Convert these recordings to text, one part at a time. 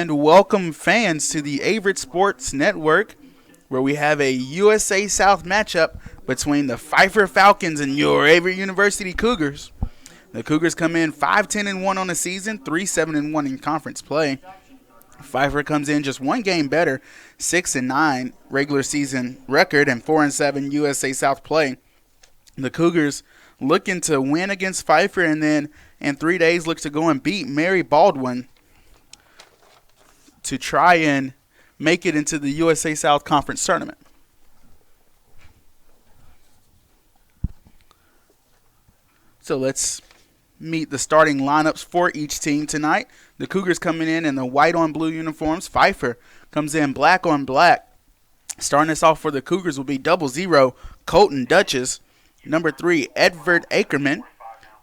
and welcome fans to the Averett Sports Network, where we have a USA South matchup between the Pfeiffer Falcons and your Averett University Cougars. The Cougars come in 5-10-1 on the season, 3-7-1 in conference play. Pfeiffer comes in just one game better, 6-9 regular season record and 4-7 USA South play. The Cougars looking to win against Pfeiffer and then in 3 days look to go and beat Mary Baldwin to try and make it into the USA South Conference Tournament. So let's meet the starting lineups for each team tonight. The Cougars coming in the white on blue uniforms. Pfeiffer comes in black on black. Starting us off for the Cougars will be 00 Colton Dutchess. Number 3, Edvard Ackerman.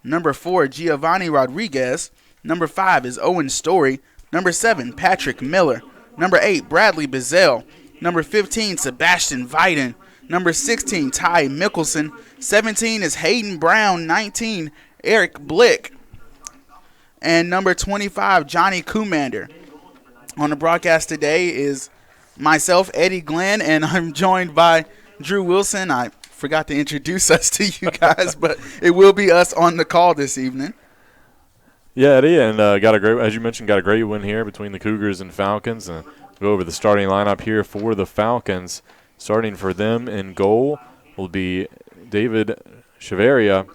Number 4, Giovanni Rodriguez. Number 5 is Owen Story. Number 7, Patrick Miller. Number 8, Bradley Bizzell. Number 15, Sebastian Viden. Number 16, Ty Mickelson. 17 is Hayden Brown. 19, Eric Blick. And number 25, Johnny Kumander. On the broadcast today is myself, Eddie Glenn, and I'm joined by Drew Wilson. I forgot to introduce us to you guys, but it will be us on the call this evening. Yeah, Eddie, and as you mentioned, got a great win here between the Cougars and Falcons. Go over the starting lineup here for the Falcons. Starting for them in goal will be David Chaveria,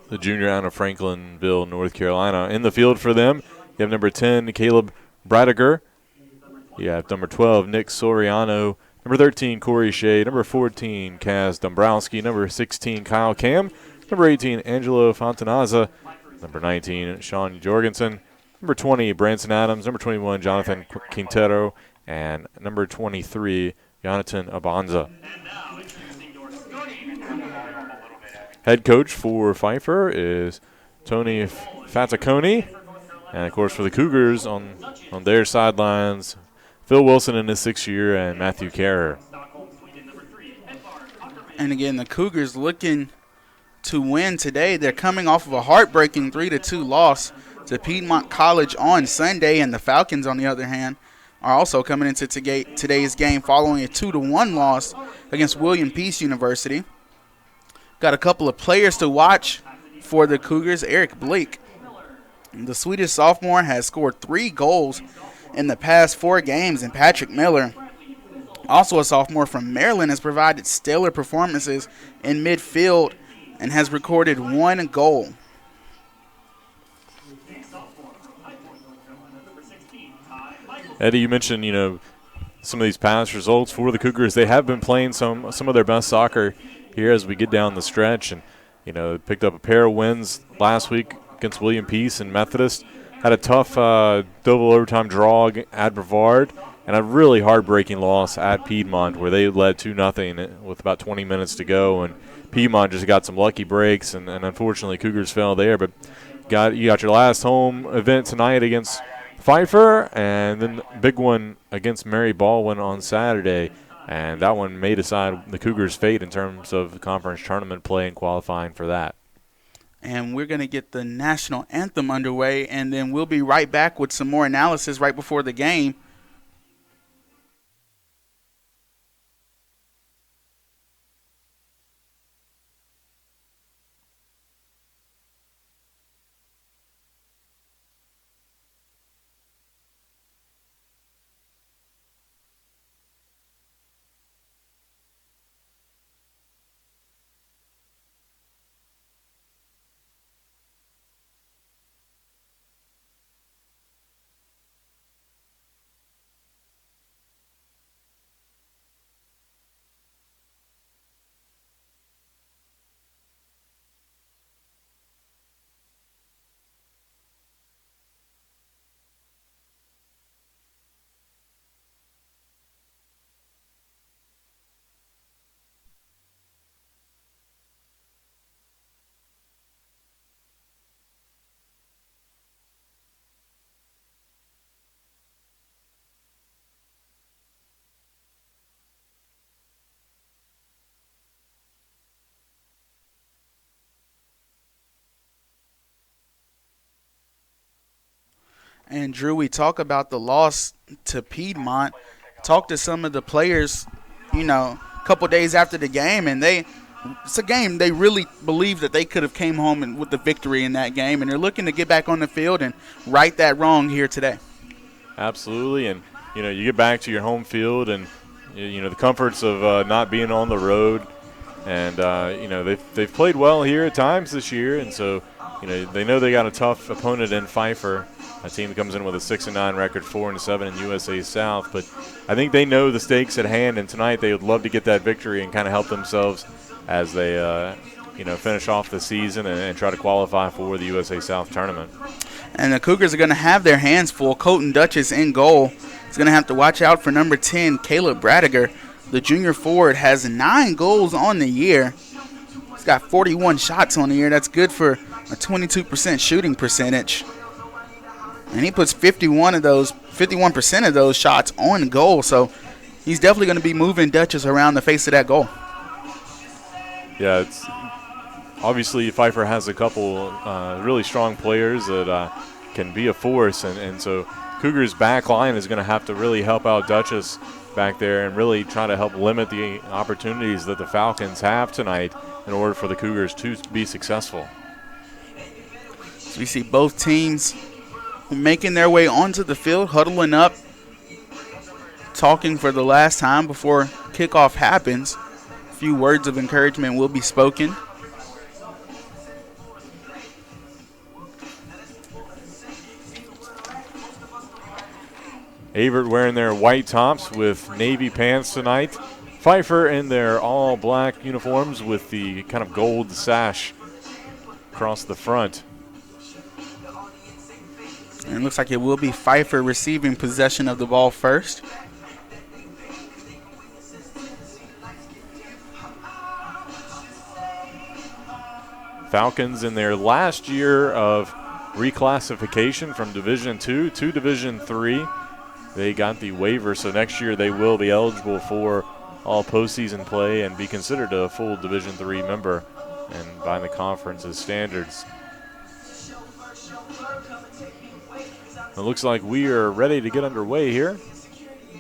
the junior out of Franklinville, North Carolina. In the field for them, you have number 10, Caleb Bradiger. You have number 12, Nick Soriano. Number 13, Corey Shea. Number 14, Kaz Dombrowski. Number 16, Kyle Cam. Number 18, Angelo Fontanazza. Number 19, Sean Jorgensen. Number 20, Branson Adams. Number 21, Jonathan Quintero. And number 23, Jonathan Abanza. Head coach for Pfeiffer is Tony Faticoni. And, of course, for the Cougars on their sidelines, Phil Wilson in his 6th year and Matthew Carrer. And, again, the Cougars looking to win today. They're coming off of a heartbreaking 3-2 loss to Piedmont College on Sunday, and the Falcons, on the other hand, are also coming into today's game following a 2-1 loss against William Peace University. Got a couple of players to watch for the Cougars. Eric Blake, the Swedish sophomore, has scored 3 goals in the past 4 games, and Patrick Miller, also a sophomore from Maryland, has provided stellar performances in midfield and has recorded 1 goal. Eddie, you mentioned, some of these past results for the Cougars. They have been playing some of their best soccer here as we get down the stretch, and picked up a pair of wins last week against William Peace and Methodist. Had a tough double overtime draw at Brevard, and a really heartbreaking loss at Piedmont where they led 2-0 with about 20 minutes to go, and Piedmont just got some lucky breaks, and unfortunately Cougars fell there. But you got your last home event tonight against Pfeiffer, and then big one against Mary Baldwin on Saturday. And that one may decide the Cougars' fate in terms of conference tournament play and qualifying for that. And we're going to get the national anthem underway, and then we'll be right back with some more analysis right before the game. And, Drew, we talk about the loss to Piedmont. Talk to some of the players, a couple days after the game, and it's a game they really believe that they could have came home with the victory in that game, and they're looking to get back on the field and right that wrong here today. Absolutely, and, you get back to your home field and, the comforts of not being on the road. And, they've played well here at times this year, and so, they know they got a tough opponent in Pfeiffer, a team that comes in with a 6-9 record, 4-7 in USA South. But I think they know the stakes at hand, and tonight they would love to get that victory and kind of help themselves as they, finish off the season and try to qualify for the USA South tournament. And the Cougars are going to have their hands full. Colton Duchess in goal. He's going to have to watch out for number 10, Caleb Bradiger. The junior forward has 9 goals on the year. He's got 41 shots on the year. That's good for a 22% shooting percentage. And he puts 51% of those shots on goal. So he's definitely going to be moving Duchess around the face of that goal. Yeah, it's obviously Pfeiffer has a couple really strong players that can be a force. And so Cougars' back line is going to have to really help out Duchess back there and really try to help limit the opportunities that the Falcons have tonight in order for the Cougars to be successful. So we see both teams making their way onto the field, huddling up, talking for the last time before kickoff happens. A few words of encouragement will be spoken. Averett wearing their white tops with navy pants tonight. Pfeiffer in their all-black uniforms with the kind of gold sash across the front. And it looks like it will be Pfeiffer receiving possession of the ball first. Falcons in their last year of reclassification from Division II to Division III. They got the waiver, so next year they will be eligible for all postseason play and be considered a full Division III member and by the conference's standards. It looks like we are ready to get underway here.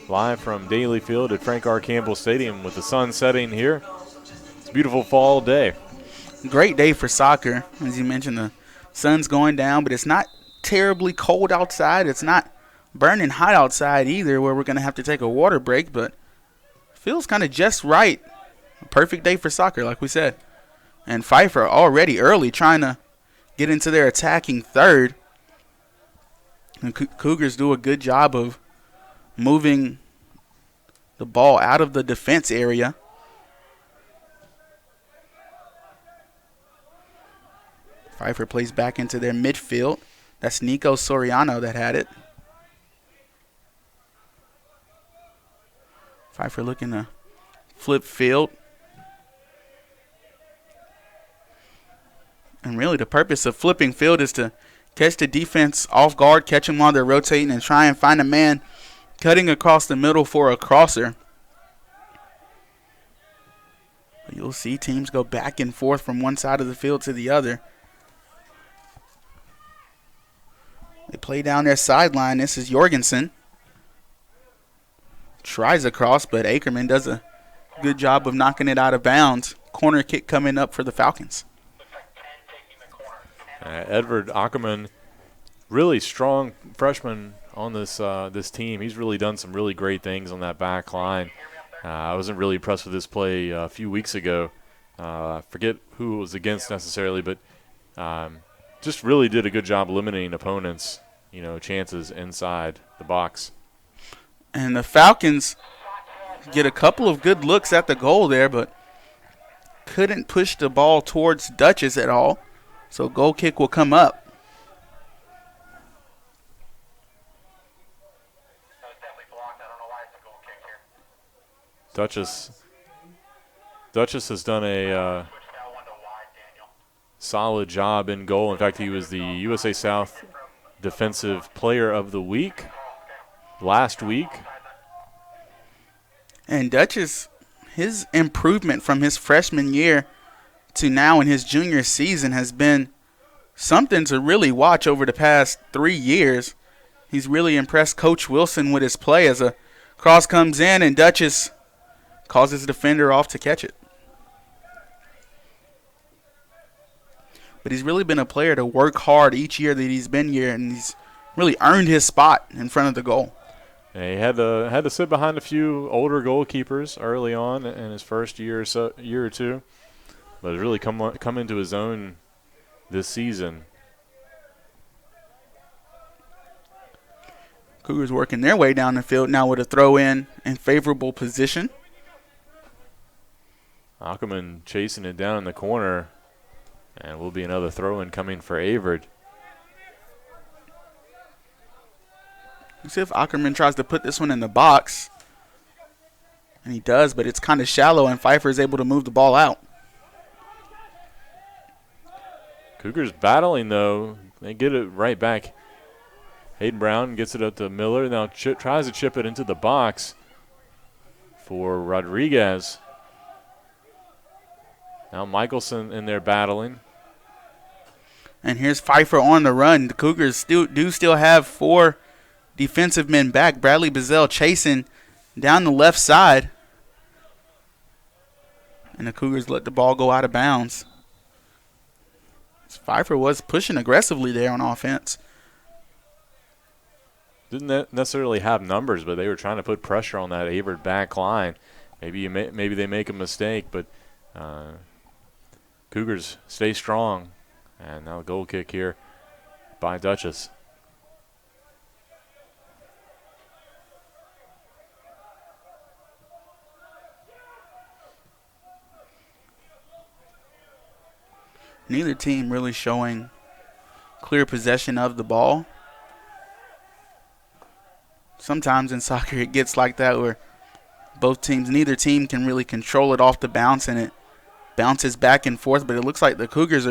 Live from Daly Field at Frank R. Campbell Stadium with the sun setting here. It's a beautiful fall day. Great day for soccer. As you mentioned, the sun's going down, but it's not terribly cold outside. It's not burning hot outside either where we're going to have to take a water break, but feels kind of just right. A perfect day for soccer, like we said. And Pfeiffer already early trying to get into their attacking third. And Cougars do a good job of moving the ball out of the defense area. Pfeiffer plays back into their midfield. That's Nico Soriano that had it. Pfeiffer looking to flip field. And really the purpose of flipping field is to catch the defense off guard, catch them while they're rotating, and try and find a man cutting across the middle for a crosser. You'll see teams go back and forth from one side of the field to the other. They play down their sideline. This is Jorgensen. Tries across, but Ackerman does a good job of knocking it out of bounds. Corner kick coming up for the Falcons. Edward Ackerman, really strong freshman on this team. He's really done some really great things on that back line. I wasn't really impressed with his play a few weeks ago. I forget who it was against necessarily, but just really did a good job eliminating opponents, chances inside the box. And the Falcons get a couple of good looks at the goal there, but couldn't push the ball towards Duchess at all. So goal kick will come up. Duchess has done a solid job in goal. In fact, he was the USA South Defensive Player of the Week last week. And Duchess, his improvement from his freshman year to now in his junior season has been something to really watch over the past 3 years. He's really impressed Coach Wilson with his play as a cross comes in and Duchess causes the defender off to catch it. But he's really been a player to work hard each year that he's been here, and he's really earned his spot in front of the goal. And he had to sit behind a few older goalkeepers early on in his first year or two, but has really come into his own this season. Cougars working their way down the field now with a throw in favorable position. Ackerman chasing it down in the corner, and will be another throw-in coming for Averett. Let's see if Ackerman tries to put this one in the box. And he does, but it's kind of shallow, and Pfeiffer is able to move the ball out. Cougars battling, though. They get it right back. Hayden Brown gets it up to Miller. Now tries to chip it into the box for Rodriguez. Now Michelson in there battling. And here's Pfeiffer on the run. The Cougars still have 4 defensive men back. Bradley Bazell chasing down the left side. And the Cougars let the ball go out of bounds. Pfeiffer was pushing aggressively there on offense. Didn't necessarily have numbers, but they were trying to put pressure on that Averett back line. Maybe they make a mistake, but Cougars stay strong. And now a goal kick here by Duchess. Neither team really showing clear possession of the ball. Sometimes in soccer it gets like that where neither team can really control it off the bounce and it bounces back and forth, but it looks like the Cougars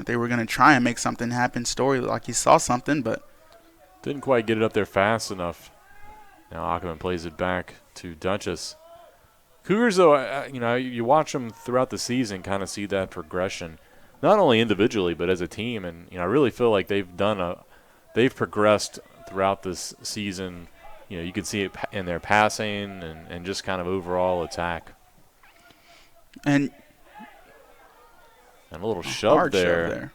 they were going to try and make something happen. Story like he saw something, but didn't quite get it up there fast enough. Now Ackerman plays it back to Duchess. Cougars, though, you watch them throughout the season, kind of see that progression, not only individually but as a team, and I really feel like they've progressed throughout this season. You can see it in their passing and just kind of overall attack. And a little shove there.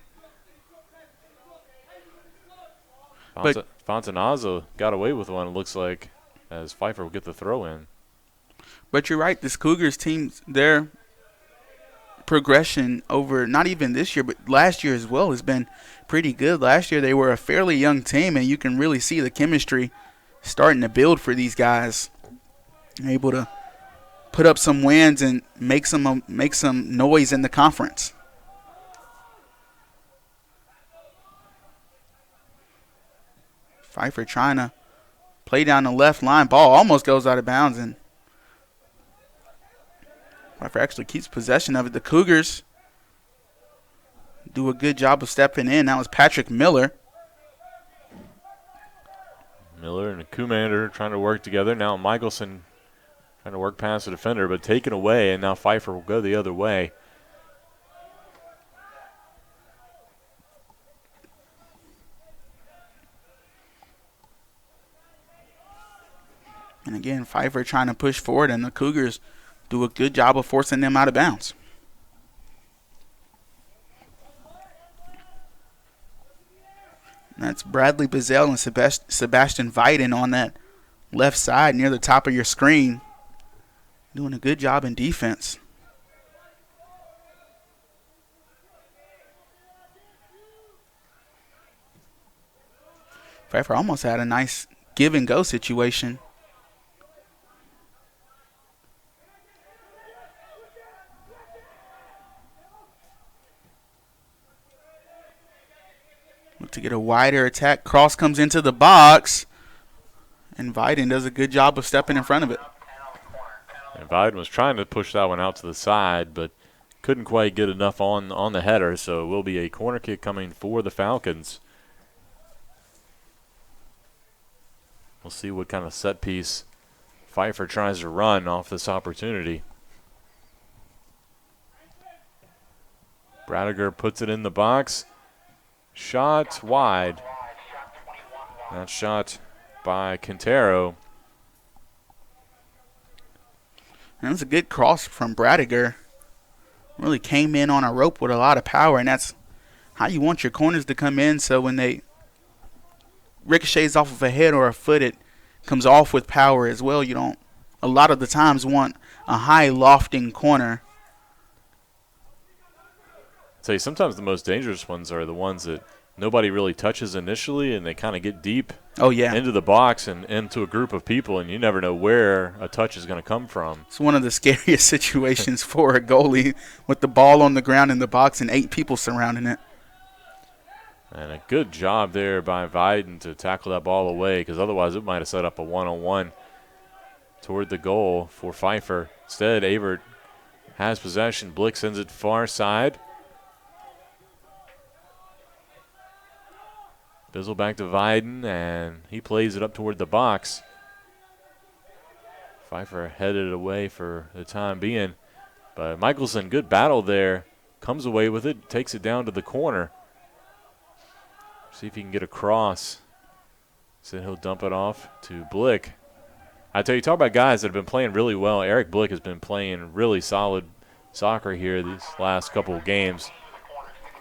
But Fontanaza got away with one, it looks like, as Pfeiffer will get the throw in. But you're right, this Cougars team, their progression over not even this year, but last year as well, has been pretty good. Last year they were a fairly young team, and you can really see the chemistry starting to build for these guys. Able to put up some wins and make some noise in the conference. Pfeiffer trying to play down the left line. Ball almost goes out of bounds, and Pfeiffer actually keeps possession of it. The Cougars do a good job of stepping in. That was Patrick Miller. Miller and Kumander trying to work together. Now Michelson trying to work past the defender, but taken away, and now Pfeiffer will go the other way. And again, Pfeiffer trying to push forward, and the Cougars do a good job of forcing them out of bounds. And that's Bradley Bazell and Sebastian Viden on that left side near the top of your screen, doing a good job in defense. Pfeiffer almost had a nice give-and-go situation. Look to get a wider attack. Cross comes into the box, and Viden does a good job of stepping in front of it. And Viden was trying to push that one out to the side, but couldn't quite get enough on the header, so it will be a corner kick coming for the Falcons. We'll see what kind of set piece Pfeiffer tries to run off this opportunity. Bradiger puts it in the box. Shot wide. That shot by Quintero. And it was a good cross from Bradiger. Really came in on a rope with a lot of power, and that's how you want your corners to come in, so when they ricochets off of a head or a foot, it comes off with power as well. You don't, a lot of the times, want a high lofting corner. I'd say sometimes the most dangerous ones are the ones that nobody really touches initially, and they kind of get deep into the box and into a group of people, and you never know where a touch is going to come from. It's one of the scariest situations for a goalie, with the ball on the ground in the box and 8 people surrounding it. And a good job there by Viden to tackle that ball away, because otherwise it might have set up a one-on-one toward the goal for Pfeiffer. Instead, Averett has possession. Blick sends it far side. Bizzle back to Viden, and he plays it up toward the box. Pfeiffer headed away for the time being. But Michelson, good battle there. Comes away with it, takes it down to the corner. See if he can get across. So he'll dump it off to Blick. I tell you, talk about guys that have been playing really well. Eric Blick has been playing really solid soccer here these last couple of games.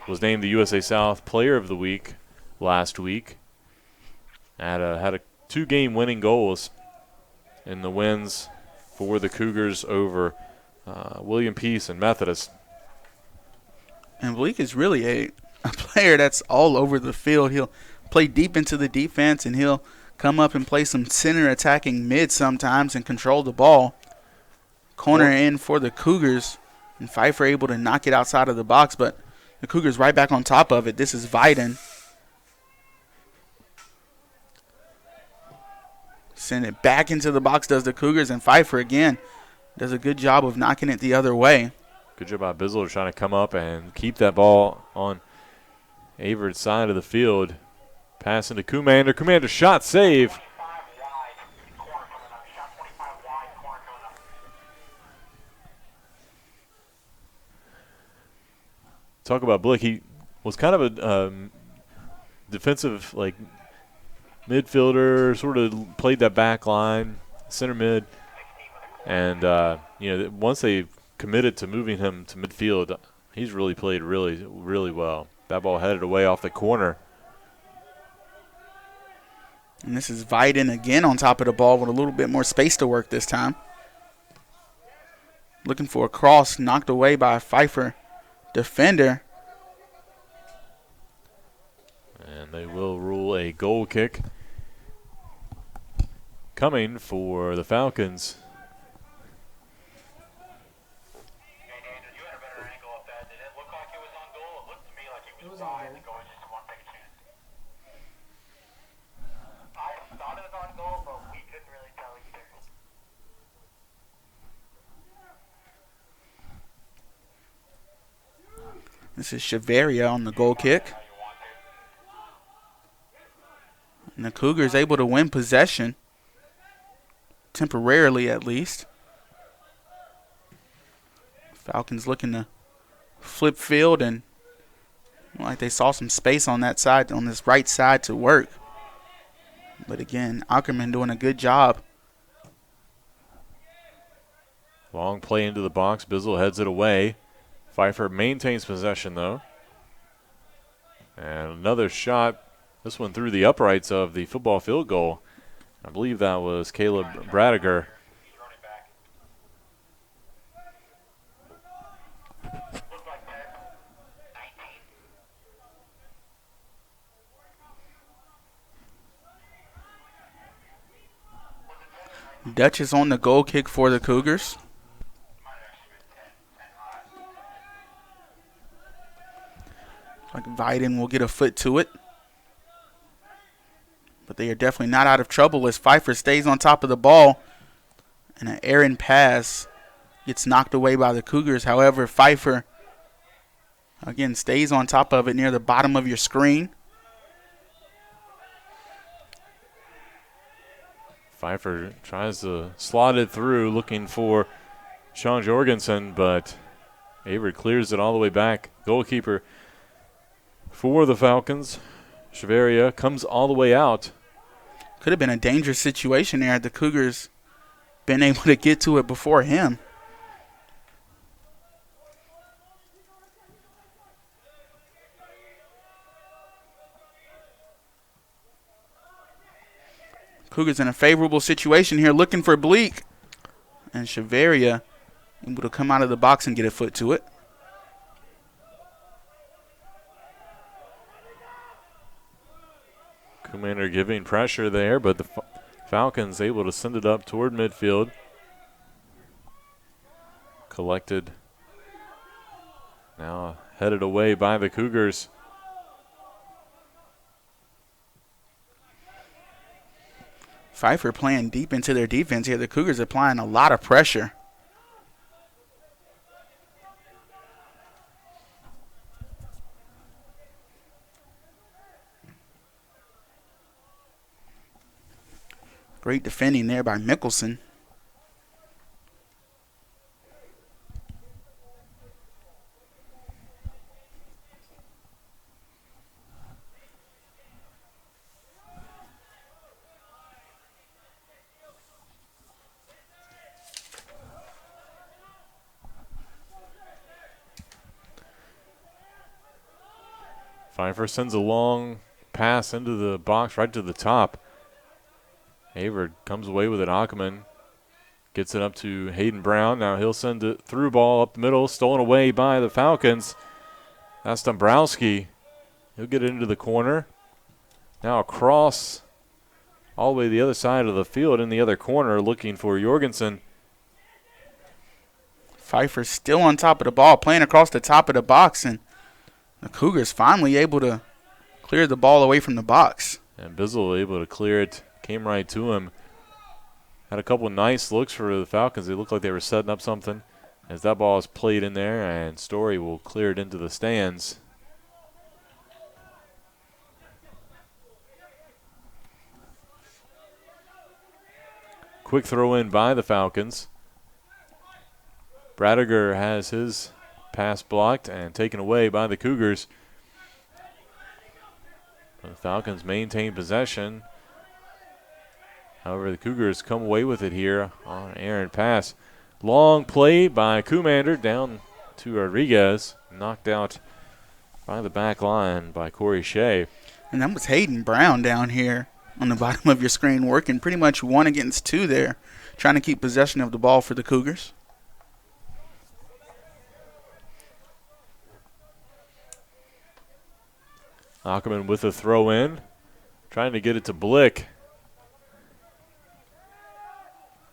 Was named the USA South Player of the Week last week. Had a 2-game winning goals in the wins for the Cougars over William Peace and Methodist. And Bleak is really a player that's all over the field. He'll play deep into the defense, and he'll come up and play some center attacking mid sometimes and control the ball. Corner in for the Cougars, and Pfeiffer able to knock it outside of the box, but the Cougars right back on top of it. This is Viden. Send it back into the box, does the Cougars, and Pfeiffer again does a good job of knocking it the other way. Good job by Bizzle trying to come up and keep that ball on Averett's side of the field. Pass into Commander. Commander shot, save. Talk about Blick. He was kind of a defensive, midfielder, sort of played that back line, center mid. And, once they committed to moving him to midfield, he's really played really, really well. That ball headed away off the corner. And this is Viden again on top of the ball with a little bit more space to work this time. Looking for a cross, knocked away by a Pfeiffer defender. And they will rule a goal kick coming for the Falcons. This is Chavaria on the goal kick. And the Cougars able to win possession, temporarily at least. Falcons looking to flip field, and like they saw some space on that side, on this right side to work. But again, Ackerman doing a good job. Long play into the box. Bizzle heads it away. Pfeiffer maintains possession, though. And another shot, this one through the uprights of the football field goal. I believe that was Caleb Bradiger. Dutch is on the goal kick for the Cougars. Like Viden will get a foot to it. But they are definitely not out of trouble as Pfeiffer stays on top of the ball. And an errant pass gets knocked away by the Cougars. However, Pfeiffer, again, stays on top of it near the bottom of your screen. Pfeiffer tries to slot it through, looking for Sean Jorgensen, but Averett clears it all the way back. Goalkeeper for the Falcons, Chavaria, comes all the way out Could have been a dangerous situation there had the Cougars been able to get to it before him. Cougars in a favorable situation here, looking for Bleak. And Chavaria able to come out of the box and get a foot to it. Commander giving pressure there, but the Falcons able to send it up toward midfield. Collected. Now headed away by the Cougars. Pfeiffer playing deep into their defense here. The Cougars applying a lot of pressure. Great defending there by Mickelson. Pfeiffer sends a long pass into the box right to the top. Averett comes away with it. Ackerman gets it up to Hayden Brown. Now he'll send it through ball up the middle, stolen away by the Falcons. That's Dombrowski. He'll get it into the corner. Now across all the way to the other side of the field in the other corner looking for Jorgensen. Pfeiffer still on top of the ball, playing across the top of the box, and the Cougars finally able to clear the ball away from the box. And Bizzle able to clear it. Came right to him. Had a couple of nice looks for the Falcons. They looked like they were setting up something as that ball is played in there, and Story will clear it into the stands. Quick throw in by the Falcons. Bradiger has his pass blocked and taken away by the Cougars. The Falcons maintain possession. However, the Cougars come away with it here on an errant pass. Long play by Commander down to Rodriguez. Knocked out by the back line by Corey Shea. And that was Hayden Brown down here on the bottom of your screen, working pretty much 1 against 2 there, trying to keep possession of the ball for the Cougars. Ackerman with a throw in, trying to get it to Blick.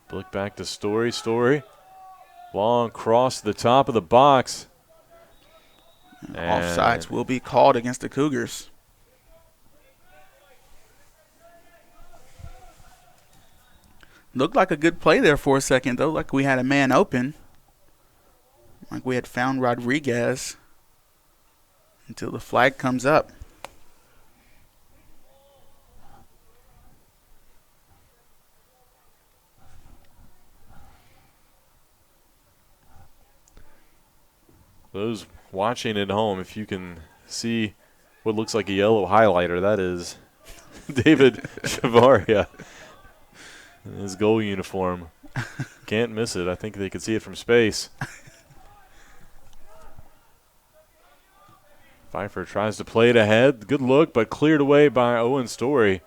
Blick back to Story. Story. Long cross to the top of the box. Offsides will be called against the Cougars. Looked like a good play there for a second, though, like we had a man open. Like we had found Rodriguez until the flag comes up. Those watching at home, if you can see what looks like a yellow highlighter, that is David Chavaria in his goal uniform. Can't miss it. I think they could see it from space. Pfeiffer tries to play it ahead. Good look, but cleared away by Owen Story.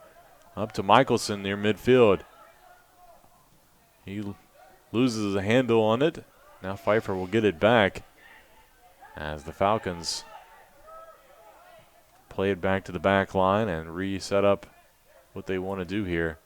Up to Michelson near midfield. He loses a handle on it. Now Pfeiffer will get it back as the Falcons play it back to the back line and reset up what they want to do here.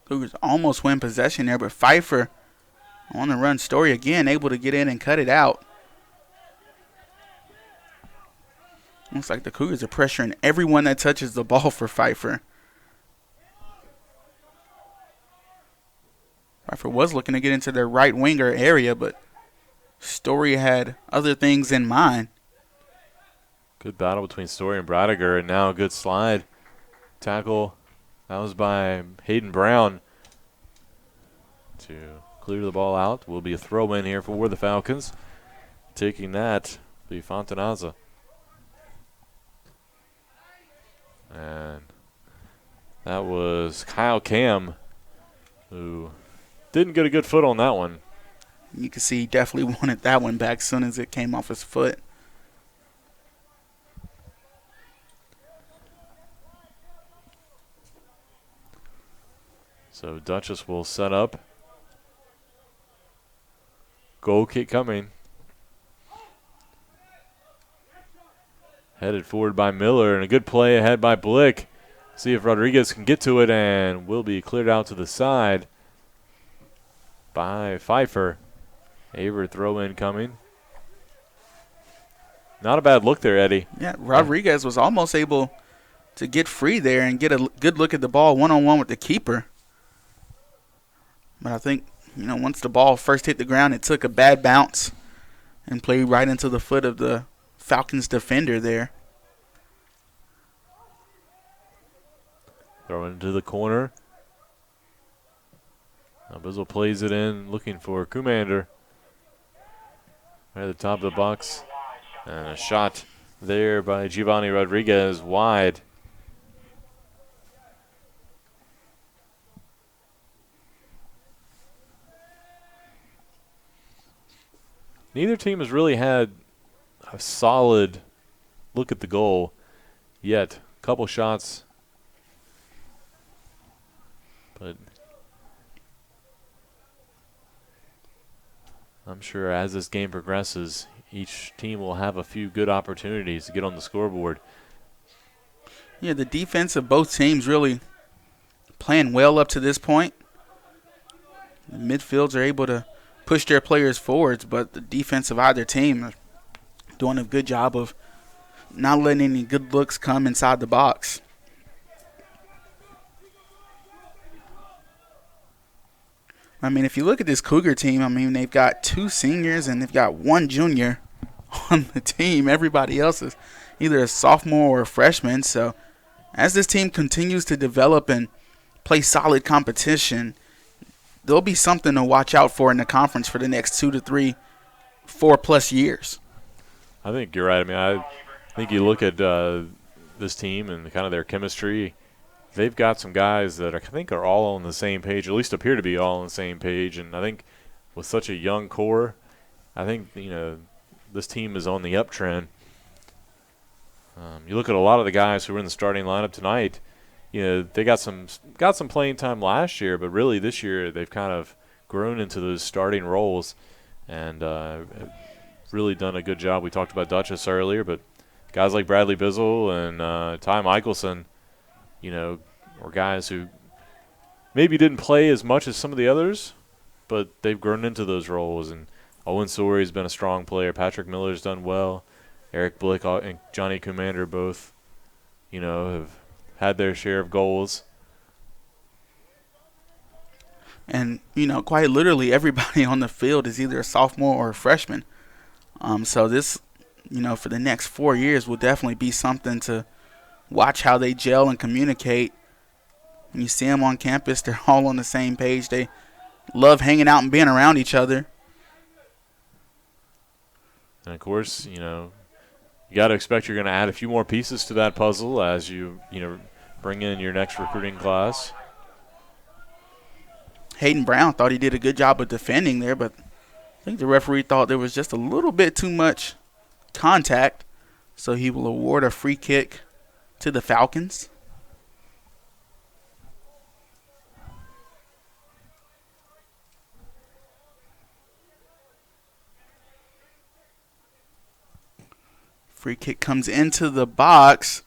Cougars almost win possession there, but Pfeiffer on the run. Story again able to get in and cut it out. Looks like the Cougars are pressuring everyone that touches the ball for Pfeiffer. Pfeiffer was looking to get into their right winger area, but Story had other things in mind. Good battle between Story and Bradiger, and now a good slide tackle. That was by Hayden Brown. to clear the ball out. Will be a throw in here for the Falcons. Taking that will be Fontanaza. And that was Kyle Cam, who didn't get a good foot on that one. You can see he definitely wanted that one back as soon as it came off his foot. So Duchess will set up. Goal kick coming. Headed forward by Miller, and a good play ahead by Blick. See if Rodriguez can get to it, and will be cleared out to the side by Pfeiffer. Averett throw in coming. Not a bad look there, Eddie. Yeah, Rodriguez was almost able to get free there and get a good look at the ball one-on-one with the keeper. But I think, once the ball first hit the ground, it took a bad bounce and played right into the foot of the Falcons defender there. Throw it into the corner. Now Bizzle plays it in, looking for Commander. Right at the top of the box. And a shot there by Giovanni Rodriguez wide. Neither team has really had a solid look at the goal yet. A couple shots. But I'm sure as this game progresses, each team will have a few good opportunities to get on the scoreboard. Yeah, the defense of both teams really playing well up to this point. The midfields are able to push their players forwards, but the defense of either team are doing a good job of not letting any good looks come inside the box. I mean, if you look at this Cougar team, they've got 2 seniors and they've got 1 junior on the team. Everybody else is either a sophomore or a freshman. So as this team continues to develop and play solid competition, there'll be something to watch out for in the conference for the next 2 to 3, 4+ years. I think you're right. I think you look at this team and kind of their chemistry. They've got some guys that I think are all on the same page, or at least appear to be all on the same page. And I think with such a young core, I think this team is on the uptrend. You look at a lot of the guys who were in the starting lineup tonight. They got some playing time last year, but really this year they've kind of grown into those starting roles and really done a good job. We talked about Duchess earlier, but guys like Bradley Bizzle and Ty Michelson, or guys who maybe didn't play as much as some of the others, but they've grown into those roles. And Owen Sori's been a strong player. Patrick Miller's done well. Eric Blick and Johnny Commander both, have had their share of goals. And, quite literally everybody on the field is either a sophomore or a freshman. So this, for the next 4 years will definitely be something to watch how they gel and communicate. When you see them on campus, they're all on the same page. They love hanging out and being around each other. And, of course, you got to expect you're going to add a few more pieces to that puzzle as you bring in your next recruiting class. Hayden Brown thought he did a good job of defending there, but I think the referee thought there was just a little bit too much contact, so he will award a free kick to the Falcons. Free kick comes into the box.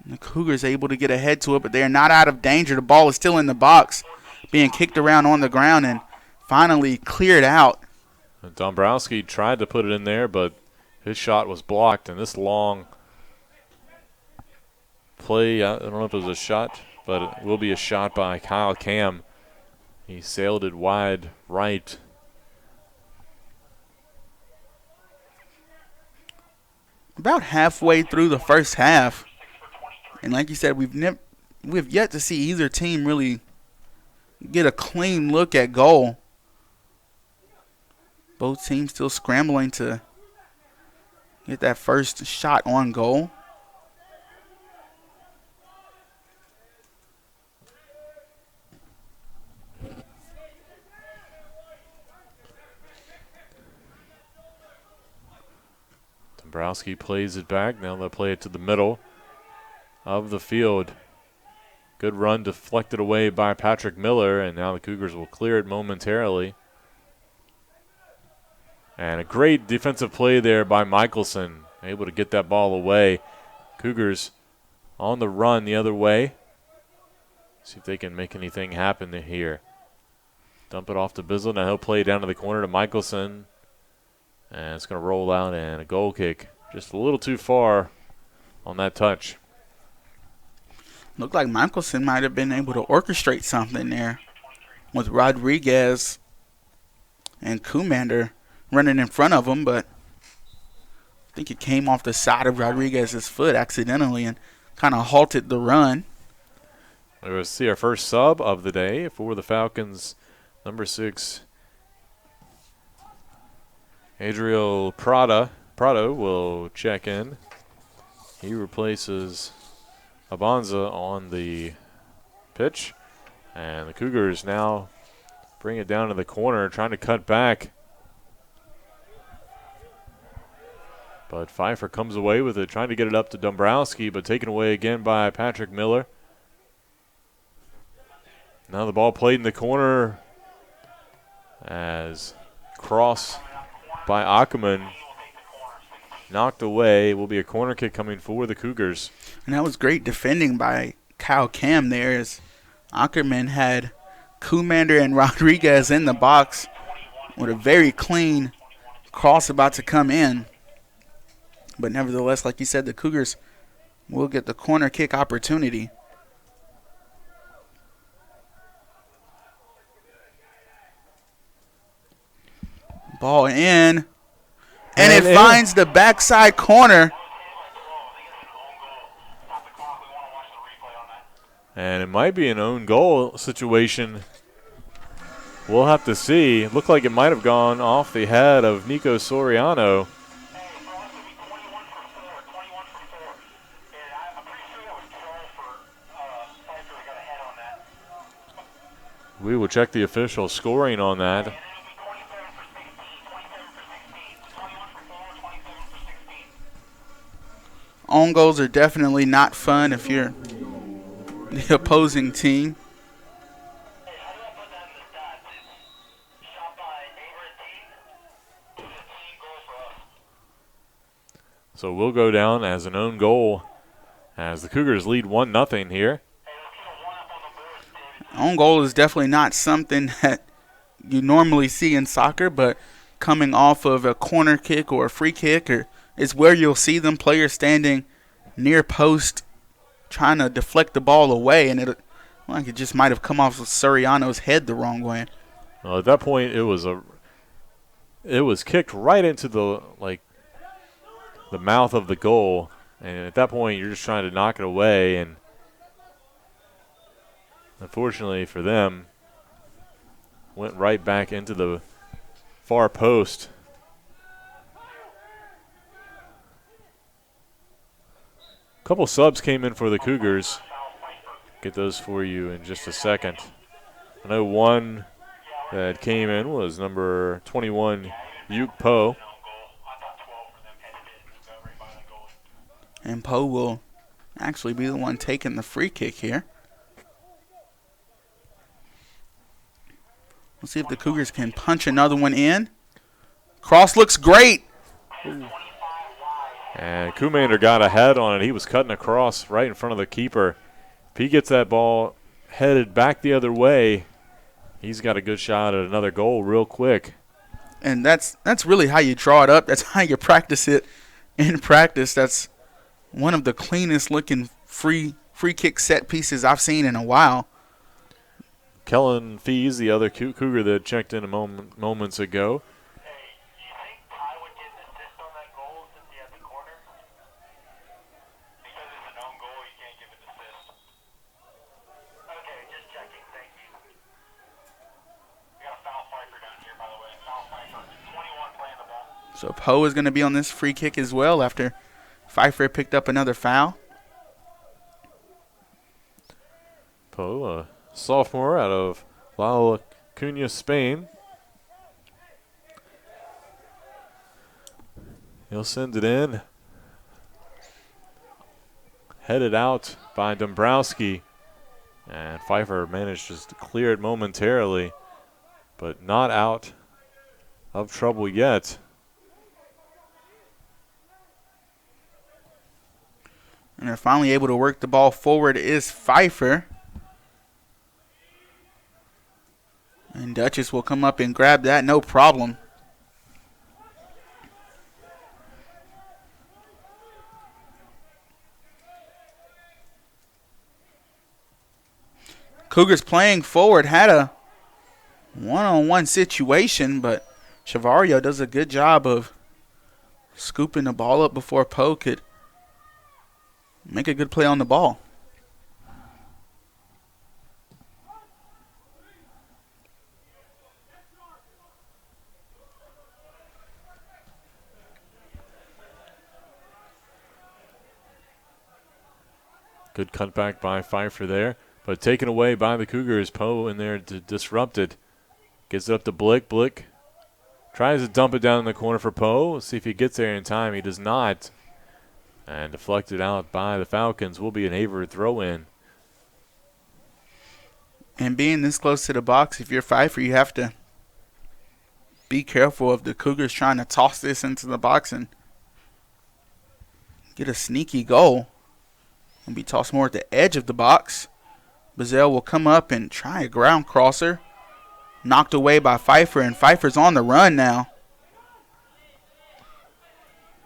The Cougars able to get ahead to it, but they are not out of danger. The ball is still in the box, being kicked around on the ground and finally cleared out. Dombrowski tried to put it in there, but his shot was blocked. And this long play, I don't know if it was a shot, but it will be a shot by Kyle Cam. He sailed it wide right. About halfway through the first half, and like you said, we've yet to see either team really get a clean look at goal. Both teams still scrambling to get that first shot on goal. Dombrowski plays it back. Now they'll play it to the middle of the field. Good run deflected away by Patrick Miller, and now the Cougars will clear it momentarily. And a great defensive play there by Michelson, able to get that ball away. Cougars on the run the other way. See if they can make anything happen here. Dump it off to Bizzle. Now he'll play down to the corner to Michelson. And it's going to roll out and a goal kick. Just a little too far on that touch. Looked like Michelson might have been able to orchestrate something there with Rodriguez and Commander running in front of him, but I think it came off the side of Rodriguez's foot accidentally and kind of halted the run. We will see our first sub of the day for the Falcons. Number 6, Adriel Prado will check in. He replaces Abanza on the pitch. And the Cougars now bring it down to the corner, trying to cut back. But Pfeiffer comes away with it, trying to get it up to Dombrowski, but taken away again by Patrick Miller. Now the ball played in the corner as cross by Ackerman knocked away. Will be a corner kick coming for the Cougars. And that was great defending by Kyle Cam there as Ackerman had Commander and Rodriguez in the box with a very clean cross about to come in. But nevertheless, like you said, the Cougars will get the corner kick opportunity. Ball in. And it finds the backside corner. And it might be an own goal situation. We'll have to see. It looked like it might have gone off the head of Nico Soriano. We will check the official scoring on that. Own goals are definitely not fun if you're the opposing team. So we'll go down as an own goal as the Cougars lead 1-0 here. Own goal is definitely not something that you normally see in soccer, but coming off of a corner kick or a free kick is where you'll see them players standing near post trying to deflect the ball away, and it just might have come off of Soriano's head the wrong way. Well, at that point, it was kicked right into the mouth of the goal, and at that point, you're just trying to knock it away, and unfortunately for them, went right back into the far post. A couple subs came in for the Cougars. Get those for you in just a second. I know one that came in was number 21, Yuk Po. And Poe will actually be the one taking the free kick here. Let's see if the Cougars can punch another one in. Cross looks great. And Commander got a head on it. He was cutting across right in front of the keeper. If he gets that ball headed back the other way, he's got a good shot at another goal real quick. And that's really how you draw it up. That's how you practice it in practice. That's one of the cleanest looking free kick set pieces I've seen in a while. Kellen Fees, the other Cougar that checked in moments ago. Hey, do you think Ty would get an assist on that goal since he had the corner? Because it's an own goal, you can't give an assist. Okay, just checking. Thank you. So Poe is going to be on this free kick as well after Pfeiffer picked up another foul. Poe, a sophomore out of La Cunha, Spain. He'll send it in. Headed out by Dombrowski. And Pfeiffer managed just to clear it momentarily, but not out of trouble yet. And they're finally able to work the ball forward is Pfeiffer. And Duchess will come up and grab that, no problem. Cougars playing forward had a one-on-one situation, but Chavario does a good job of scooping the ball up before Poe could make a good play on the ball. Good cutback by Pfeiffer there, but taken away by the Cougars. Poe in there to disrupt it. Gets it up to Blick. Blick tries to dump it down in the corner for Poe. See if he gets there in time. He does not. And deflected out by the Falcons. Will be an Averett throw-in. And being this close to the box, if you're Pfeiffer, you have to be careful of the Cougars trying to toss this into the box and get a sneaky goal. And be tossed more at the edge of the box. Bazell will come up and try a ground crosser. Knocked away by Pfeiffer, and Pfeiffer's on the run now.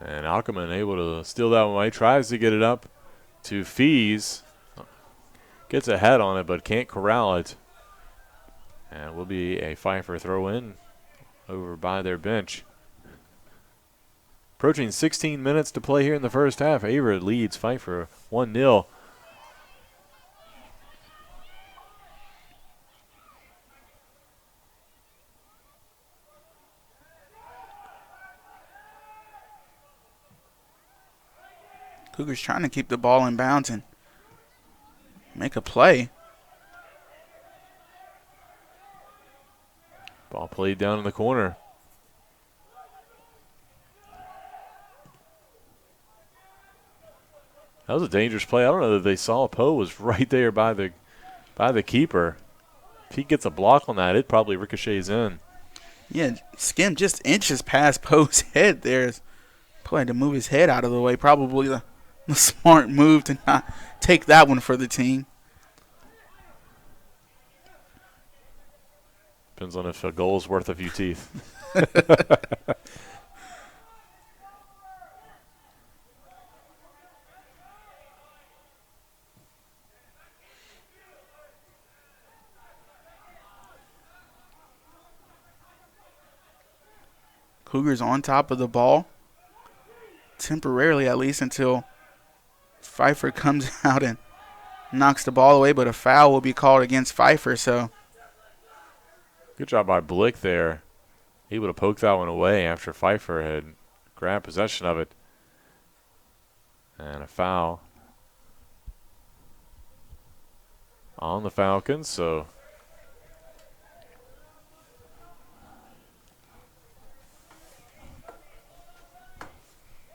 And Ackerman able to steal that one away. Tries to get it up to Fees. Gets a head on it, but can't corral it. And it will be a Pfeiffer throw-in over by their bench. Approaching 16 minutes to play here in the first half. Averett leads Pfeiffer 1-0. Cougars trying to keep the ball in bounds and make a play. Ball played down in the corner. That was a dangerous play. I don't know that they saw Poe was right there by the keeper. If he gets a block on that, it probably ricochets in. Yeah, skimmed just inches past Poe's head there. Poe had to move his head out of the way. Probably the smart move to not take that one for the team. Depends on if a goal is worth a few teeth. Cougars on top of the ball, temporarily at least, until Pfeiffer comes out and knocks the ball away, but a foul will be called against Pfeiffer. So good job by Blick there. He would have poked that one away after Pfeiffer had grabbed possession of it. And a foul on the Falcons, so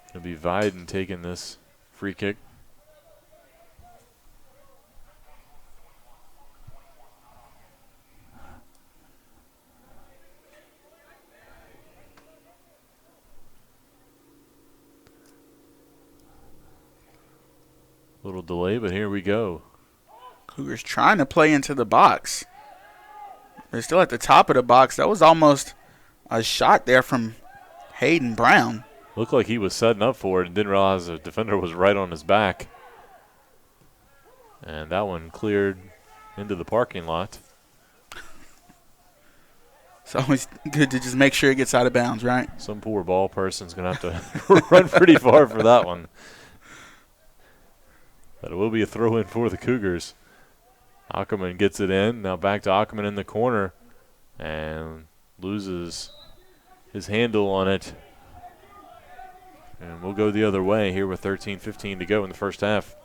it'll be Viden taking this free kick. Little delay, but here we go. Cougars trying to play into the box. They're still at the top of the box. That was almost a shot there from Hayden Brown. Looked like he was setting up for it and didn't realize the defender was right on his back. And that one cleared into the parking lot. It's always good to just make sure it gets out of bounds, right? Some poor ball person's going to have to run pretty far for that one. But it will be a throw-in for the Cougars. Ackerman gets it in. Now back to Ackerman in the corner. And loses his handle on it. And we'll go the other way here with 13:15 to go in the first half.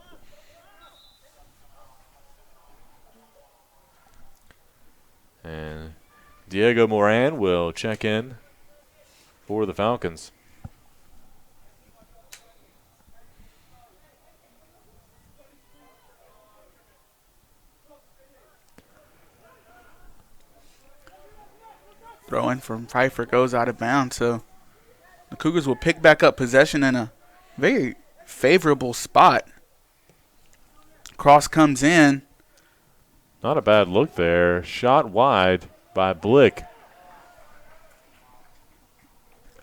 And Diego Moran will check in for the Falcons. Throw in from Pfeiffer goes out of bounds, so the Cougars will pick back up possession in a very favorable spot. Cross comes in. Not a bad look there. Shot wide by Blick.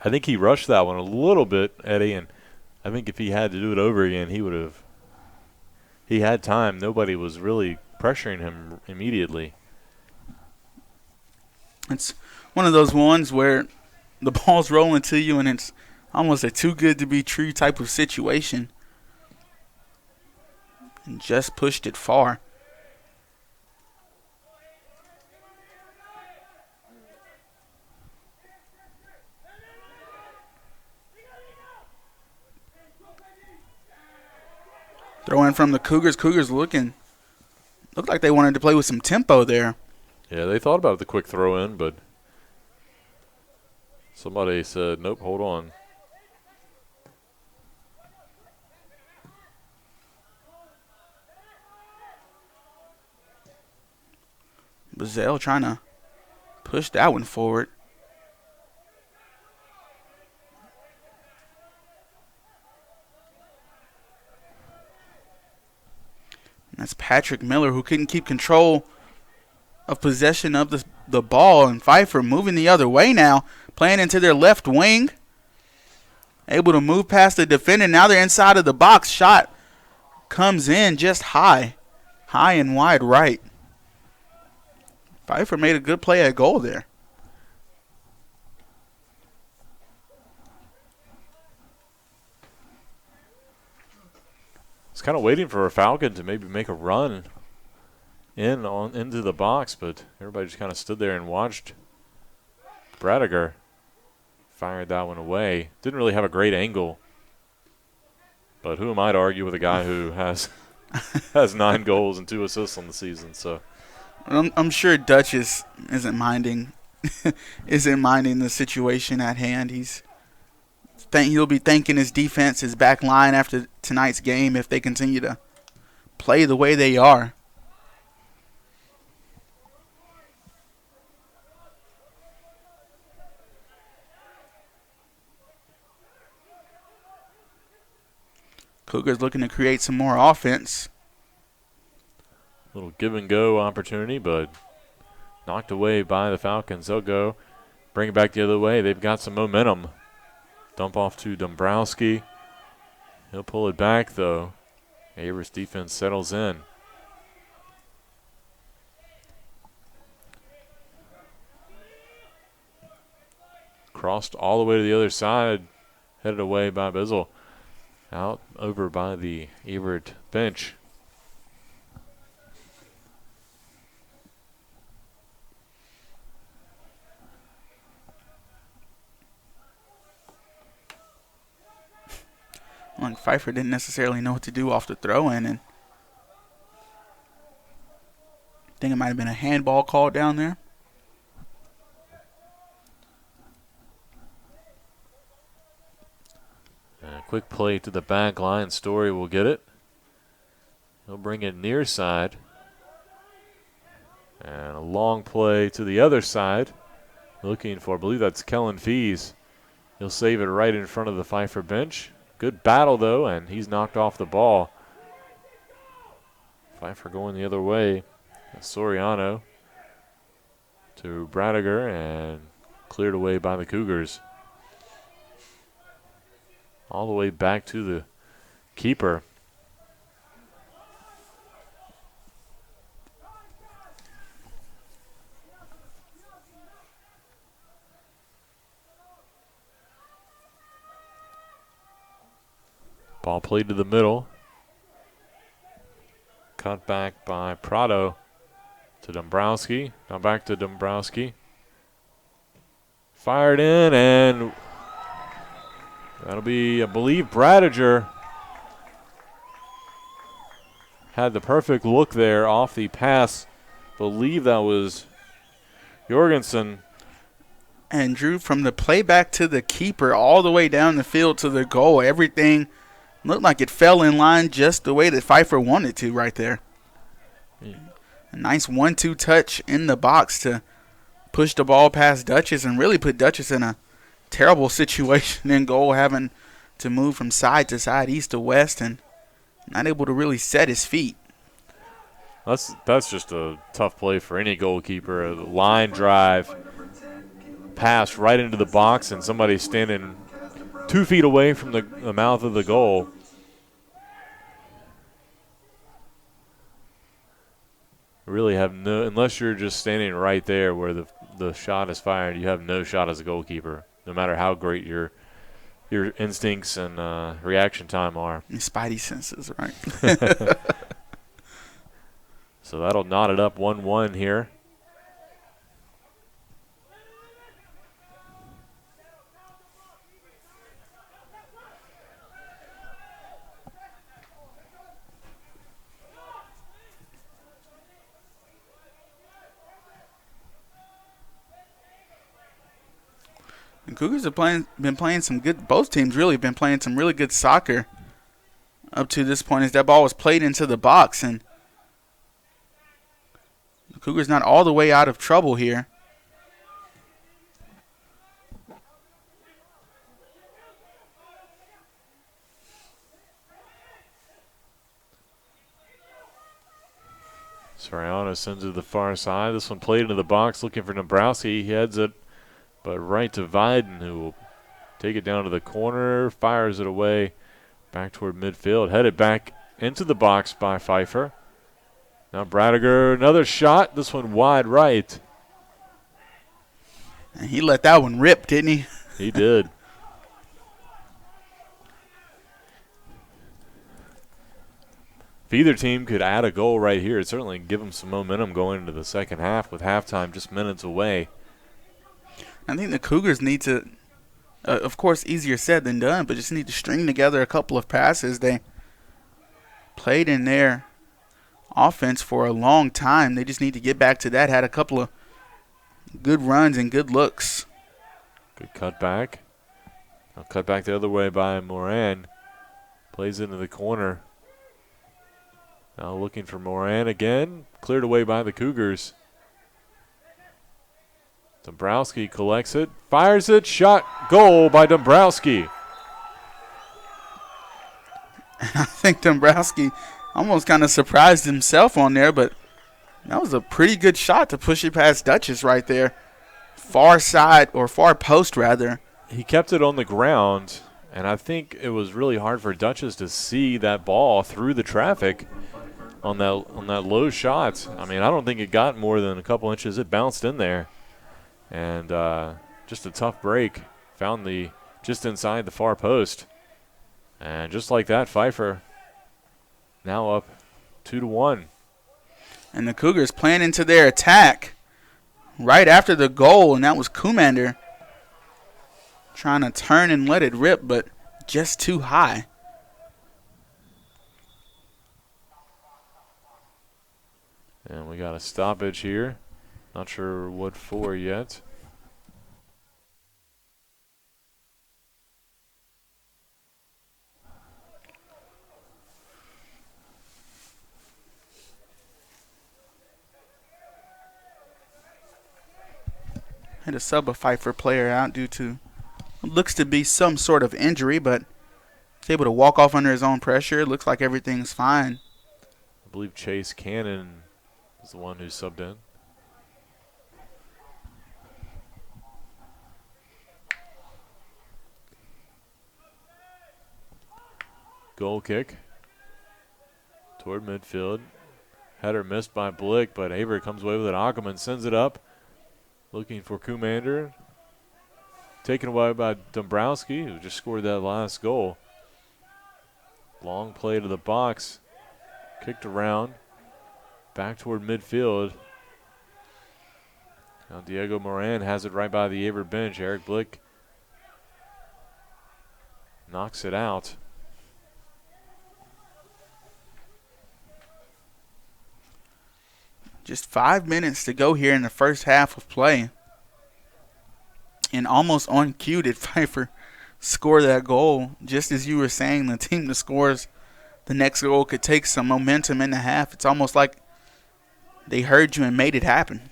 I think he rushed that one a little bit, Eddie, and I think if he had to do it over again, he would have. He had time. Nobody was really pressuring him immediately. It's one of those ones where the ball's rolling to you and it's almost a too good to be true type of situation. And just pushed it far. Throw in from the Cougars. Cougars looked like they wanted to play with some tempo there. Yeah, they thought about the quick throw in, but somebody said, nope, hold on. Bazell trying to push that one forward. And that's Patrick Miller, who couldn't keep control of possession of the ball. And Pfeiffer moving the other way now, playing into their left wing. Able to move past the defender. Now they're inside of the box. Shot comes in just high and wide right. Pfeiffer made a good play at goal there. I was kind of waiting for a Falcon to maybe make a run into the box, but everybody just kind of stood there and watched. Bradiger fired that one away. Didn't really have a great angle, but who am I to argue with a guy who has 9 goals and 2 assists on the season? So I'm sure Dutch isn't minding the situation at hand. He'll be thanking his defense, his back line after tonight's game if they continue to play the way they are. Cougars looking to create some more offense. Little give and go opportunity, but knocked away by the Falcons. They'll go bring it back the other way. They've got some momentum. Dump off to Dombrowski. He'll pull it back, though. Averett's defense settles in. Crossed all the way to the other side. Headed away by Bizzle. Out over by the Averett bench. Like Pfeiffer didn't necessarily know what to do off the throw-in, and I think it might have been a handball call down there. A quick play to the back line. Story will get it. He'll bring it near side. And a long play to the other side. Looking for, I believe that's Kellen Fees. He'll save it right in front of the Pfeiffer bench. Good battle, though, and he's knocked off the ball. Pfeiffer going the other way. Soriano to Bradiger and cleared away by the Cougars. All the way back to the keeper. Ball played to the middle. Cut back by Prado to Dombrowski. Now back to Dombrowski. Fired in, and That'll be, I believe, Bradiger had the perfect look there off the pass. Believe that was Jorgensen. And Drew, from the playback to the keeper all the way down the field to the goal, everything looked like it fell in line just the way that Pfeiffer wanted to right there. Yeah. A nice 1-2 touch in the box to push the ball past Dutchess and really put Dutchess in a terrible situation in goal, having to move from side to side, east to west, and not able to really set his feet. That's just a tough play for any goalkeeper. A line drive, pass right into the box, and somebody standing 2 feet away from the mouth of the goal. Really have no, unless you're just standing right there where the shot is fired, you have no shot as a goalkeeper, no matter how great your instincts and reaction time are. Your spidey senses, right? So that'll knot it up 1-1 here. The Cougars have been playing some good. Both teams really have been playing some really good soccer up to this point, as that ball was played into the box, and the Cougars not all the way out of trouble here. Soriano sends it to the far side. This one played into the box, looking for Dombrowski. He heads it, but right to Viden, who will take it down to the corner, fires it away back toward midfield. Headed back into the box by Pfeiffer. Now Bradiger, another shot. This one wide right. And he let that one rip, didn't he? He did. If either team could add a goal right here, it'd certainly give them some momentum going into the second half with halftime just minutes away. I think the Cougars need to, of course, easier said than done, but just need to string together a couple of passes. They played in their offense for a long time. They just need to get back to that. Had a couple of good runs and good looks. Good cut back. Now cut back the other way by Moran. Plays into the corner. Now looking for Moran again. Cleared away by the Cougars. Dombrowski collects it. Fires it. Shot. Goal by Dombrowski. I think Dombrowski almost kind of surprised himself on there, but that was a pretty good shot to push it past Dutchess right there. Far side, or far post rather. He kept it on the ground, and I think it was really hard for Dutchess to see that ball through the traffic on that low shot. I mean, I don't think it got more than a couple inches. It bounced in there, and just a tough break. Found just inside the far post, and just like that, Pfeiffer now up 2-1. And the Cougars playing into their attack right after the goal, and that was Kumander trying to turn and let it rip, but just too high. And we got a stoppage here. Not sure what for yet. Had to sub a Pfeiffer player out due to what looks to be some sort of injury, but he's able to walk off under his own pressure. It looks like everything's fine. I believe Chase Cannon is the one who subbed in. Goal kick toward midfield. Header missed by Blick, but Averett comes away with it. Ackerman sends it up. Looking for Kumander. Taken away by Dombrowski, who just scored that last goal. Long play to the box. Kicked around. Back toward midfield. Now Diego Moran has it right by the Averett bench. Eric Blick knocks it out. Just 5 minutes to go here in the first half of play. And almost on cue did Pfeiffer score that goal. Just as you were saying, the team that scores the next goal could take some momentum in the half. It's almost like they heard you and made it happen.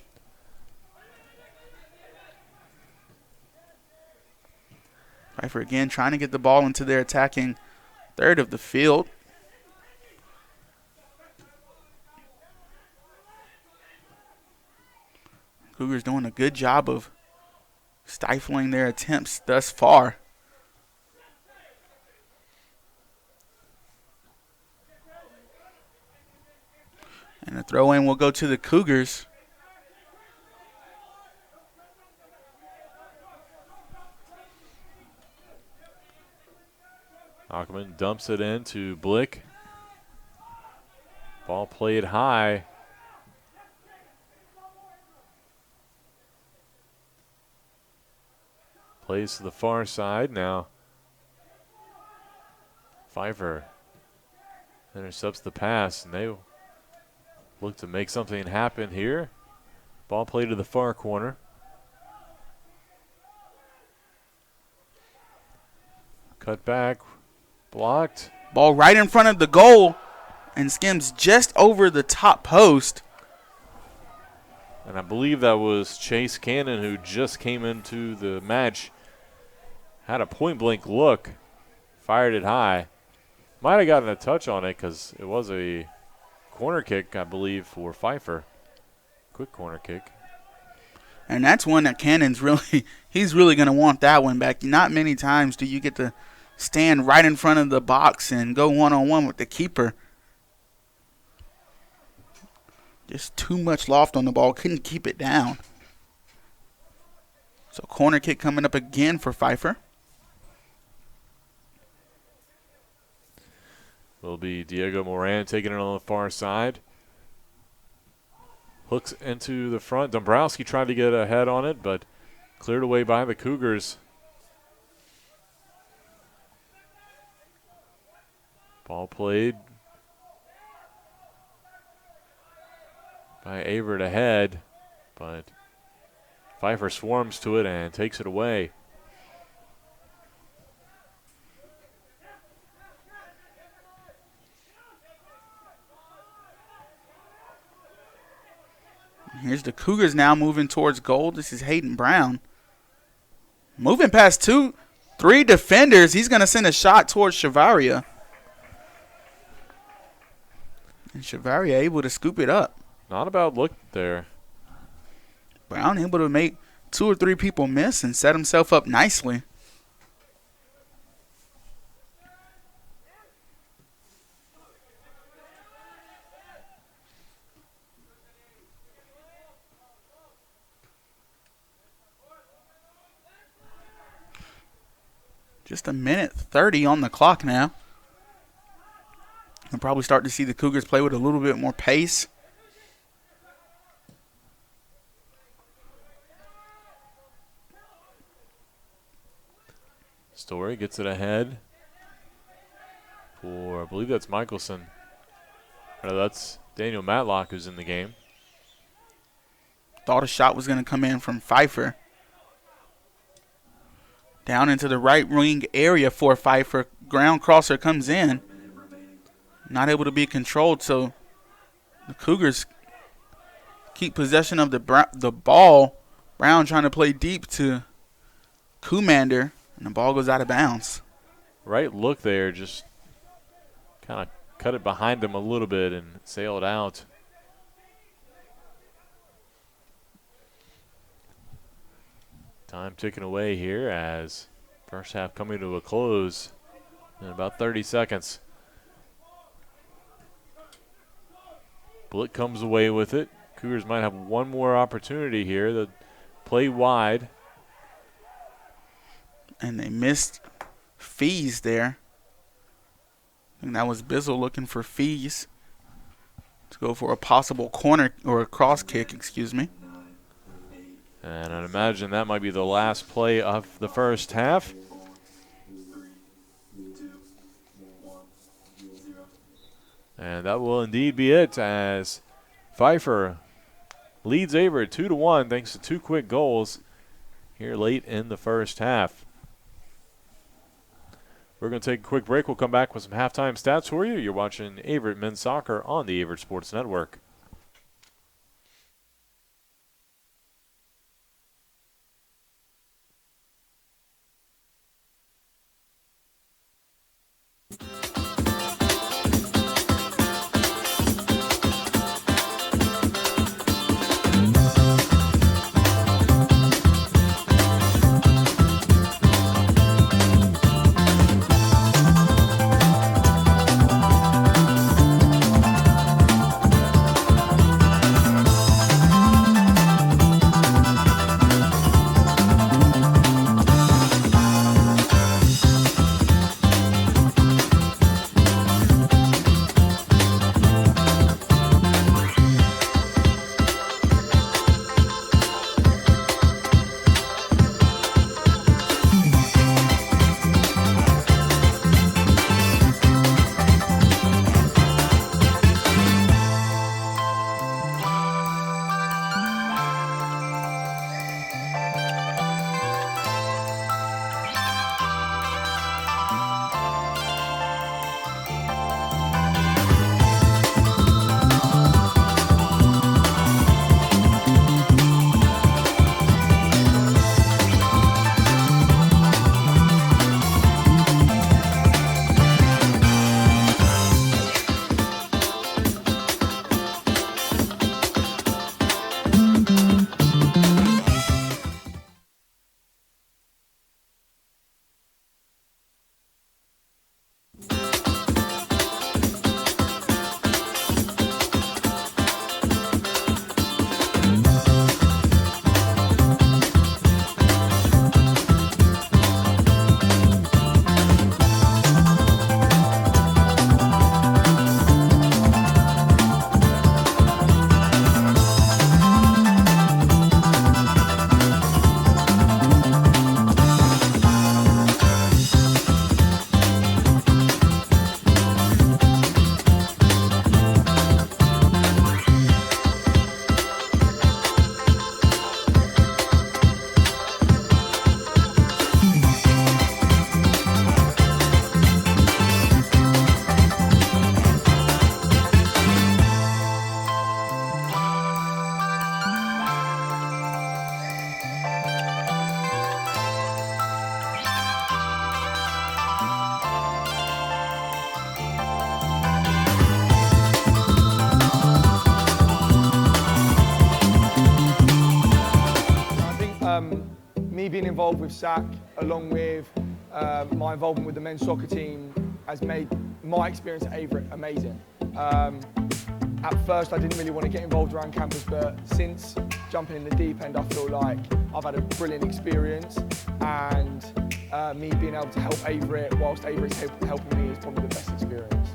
Pfeiffer again trying to get the ball into their attacking third of the field. Cougars doing a good job of stifling their attempts thus far. And the throw-in will go to the Cougars. Ackerman dumps it in to Blick. Ball played high. Plays to the far side now. Pfeiffer intercepts the pass, and they look to make something happen here. Ball played to the far corner. Cut back, blocked. Ball right in front of the goal and skims just over the top post. And I believe that was Chase Cannon, who just came into the match. Had a point-blank look, fired it high. Might have gotten a touch on it because it was a corner kick, I believe, for Pfeiffer. Quick corner kick. And that's one that Cannon's he's really going to want that one back. Not many times do you get to stand right in front of the box and go one-on-one with the keeper. Just too much loft on the ball. Couldn't keep it down. So corner kick coming up again for Pfeiffer. Will be Diego Moran taking it on the far side. Hooks into the front. Dombrowski tried to get ahead on it, but cleared away by the Cougars. Ball played by Averett ahead, but Pfeiffer swarms to it and takes it away. Here's the Cougars now moving towards goal. This is Hayden Brown. Moving past 3 defenders. He's going to send a shot towards Chavaria. And Chavaria able to scoop it up. Not a bad look there. Brown able to make 2 or 3 people miss and set himself up nicely. Just a minute 30 on the clock now. We'll probably start to see the Cougars play with a little bit more pace. Story gets it ahead for, I believe that's Michelson. No, that's Daniel Matlock who's in the game. Thought a shot was going to come in from Pfeiffer. Down into the right wing area for Pfeiffer. Ground crosser comes in. Not able to be controlled, so the Cougars keep possession of the ball. Brown trying to play deep to Kumander, and the ball goes out of bounds. Right look there, just kind of cut it behind him a little bit and sailed out. Time ticking away here as first half coming to a close in about 30 seconds. Blick comes away with it. Cougars might have one more opportunity here. The play wide. And they missed Fees there. I think that was Bizzle looking for Fees to go for a possible corner or a cross kick, excuse me. And I'd imagine that might be the last play of the first half. And that will indeed be it as Pfeiffer leads Averett 2-1 thanks to 2 quick goals here late in the first half. We're going to take a quick break. We'll come back with some halftime stats for you. You're watching Averett Men's Soccer on the Averett Sports Network. Me being involved with SAC, along with my involvement with the men's soccer team, has made my experience at Averett amazing. At first, I didn't really want to get involved around campus, but since jumping in the deep end, I feel like I've had a brilliant experience, and me being able to help Averett whilst Averett's helping me is probably the best experience.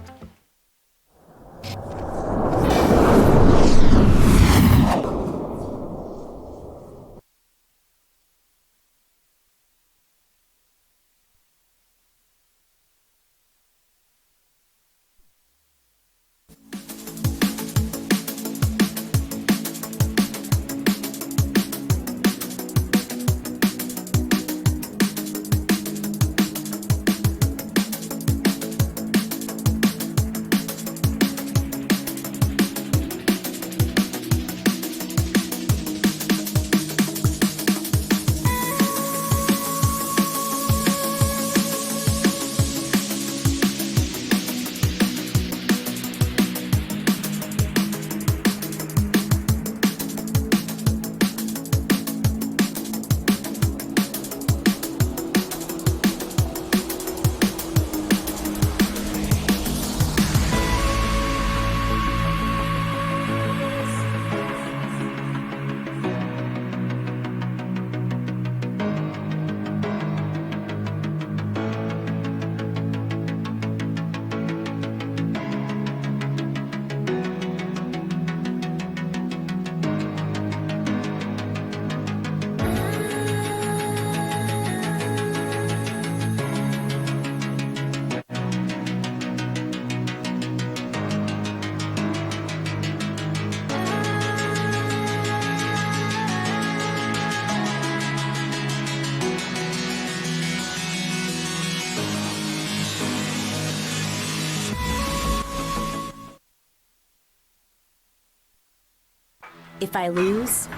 If I lose,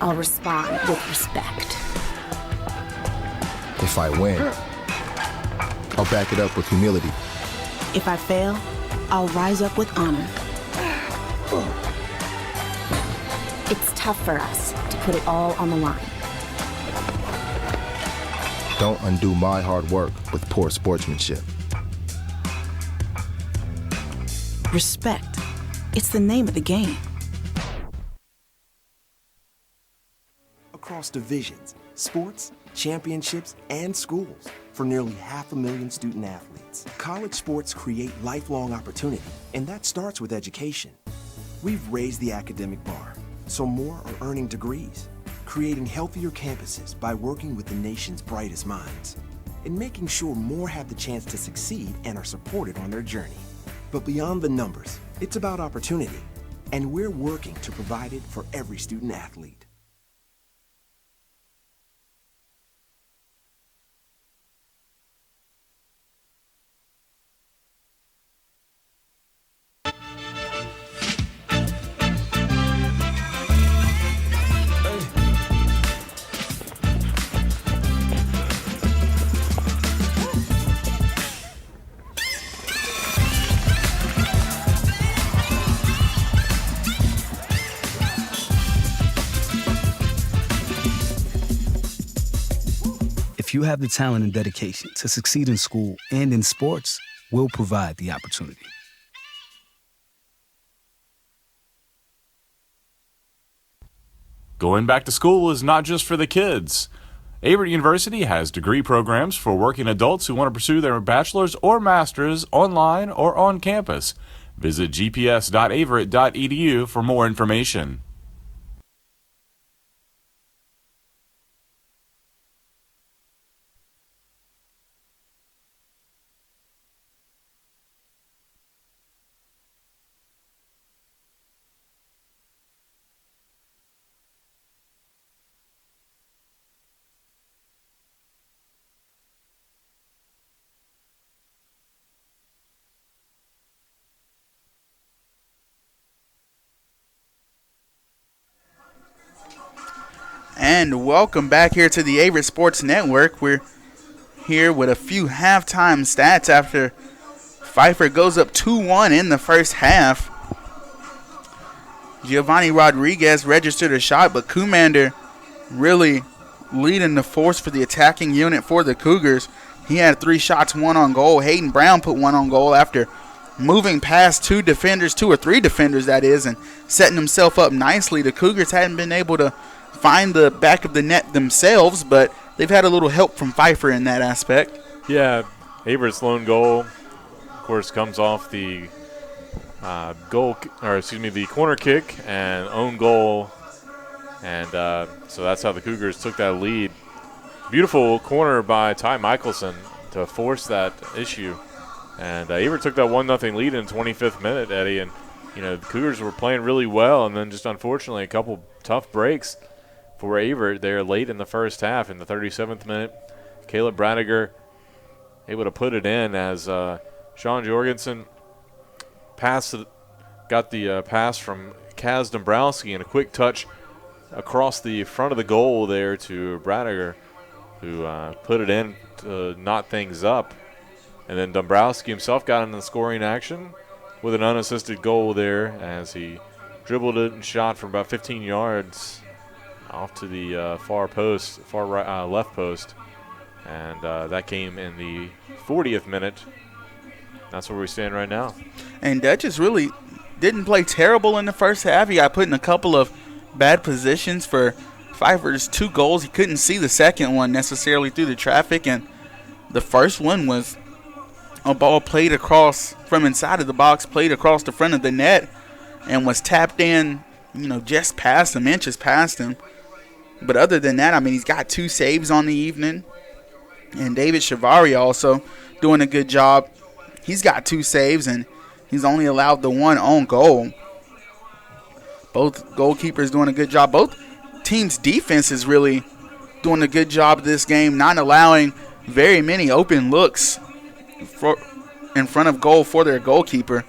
I'll respond with respect. If I win, I'll back it up with humility. If I fail, I'll rise up with honor. It's tough for us to put it all on the line. Don't undo my hard work with poor sportsmanship. Respect. It's the name of the game. Across divisions, sports, championships, and schools for nearly 500,000 student athletes. College sports create lifelong opportunity, and that starts with education. We've raised the academic bar, so more are earning degrees, creating healthier campuses by working with the nation's brightest minds, and making sure more have the chance to succeed and are supported on their journey. But beyond the numbers, it's about opportunity, and we're working to provide it for every student athlete. If you have the talent and dedication to succeed in school and in sports, we'll provide the opportunity. Going back to school is not just for the kids. Averett University has degree programs for working adults who want to pursue their bachelor's or master's online or on campus. Visit gps.averett.edu for more information. And welcome back here to the Averett Sports Network. We're here with a few halftime stats after Pfeiffer goes up 2-1 in the first half. Giovanni Rodriguez registered a shot, but Kumander really leading the force for the attacking unit for the Cougars. He had 3 shots, 1 on goal. Hayden Brown put 1 on goal after moving past 2 or 3 defenders, that is, and setting himself up nicely. The Cougars hadn't been able to find the back of the net themselves, but they've had a little help from Pfeiffer in that aspect. Yeah, Averett's lone goal, of course, comes off the the corner kick and own goal, and so that's how the Cougars took that lead. Beautiful corner by Ty Michelson to force that issue, and Averett took that 1-0 lead in the 25th minute, Eddie, and the Cougars were playing really well, and then just unfortunately a couple tough breaks for Averett there late in the first half. In the 37th minute, Caleb Bradiger able to put it in as Sean Jorgensen got the pass from Kaz Dombrowski and a quick touch across the front of the goal there to Bradiger, who put it in to knot things up. And then Dombrowski himself got in the scoring action with an unassisted goal there as he dribbled it and shot from about 15 yards off to the far left post, and that came in the 40th minute. That's where we stand right now. And Dutchess really didn't play terrible in the first half. He got put in a couple of bad positions for Pfeiffer's 2 goals. He couldn't see the second one necessarily through the traffic, and the first one was a ball played across from inside of the box, played across the front of the net, and was tapped in, just past him, inches past him. But other than that, he's got 2 saves on the evening. And David Shivari also doing a good job. He's got 2 saves, and he's only allowed the 1 own goal. Both goalkeepers doing a good job. Both teams' defense is really doing a good job this game, not allowing very many open looks in front of goal for their goalkeeper.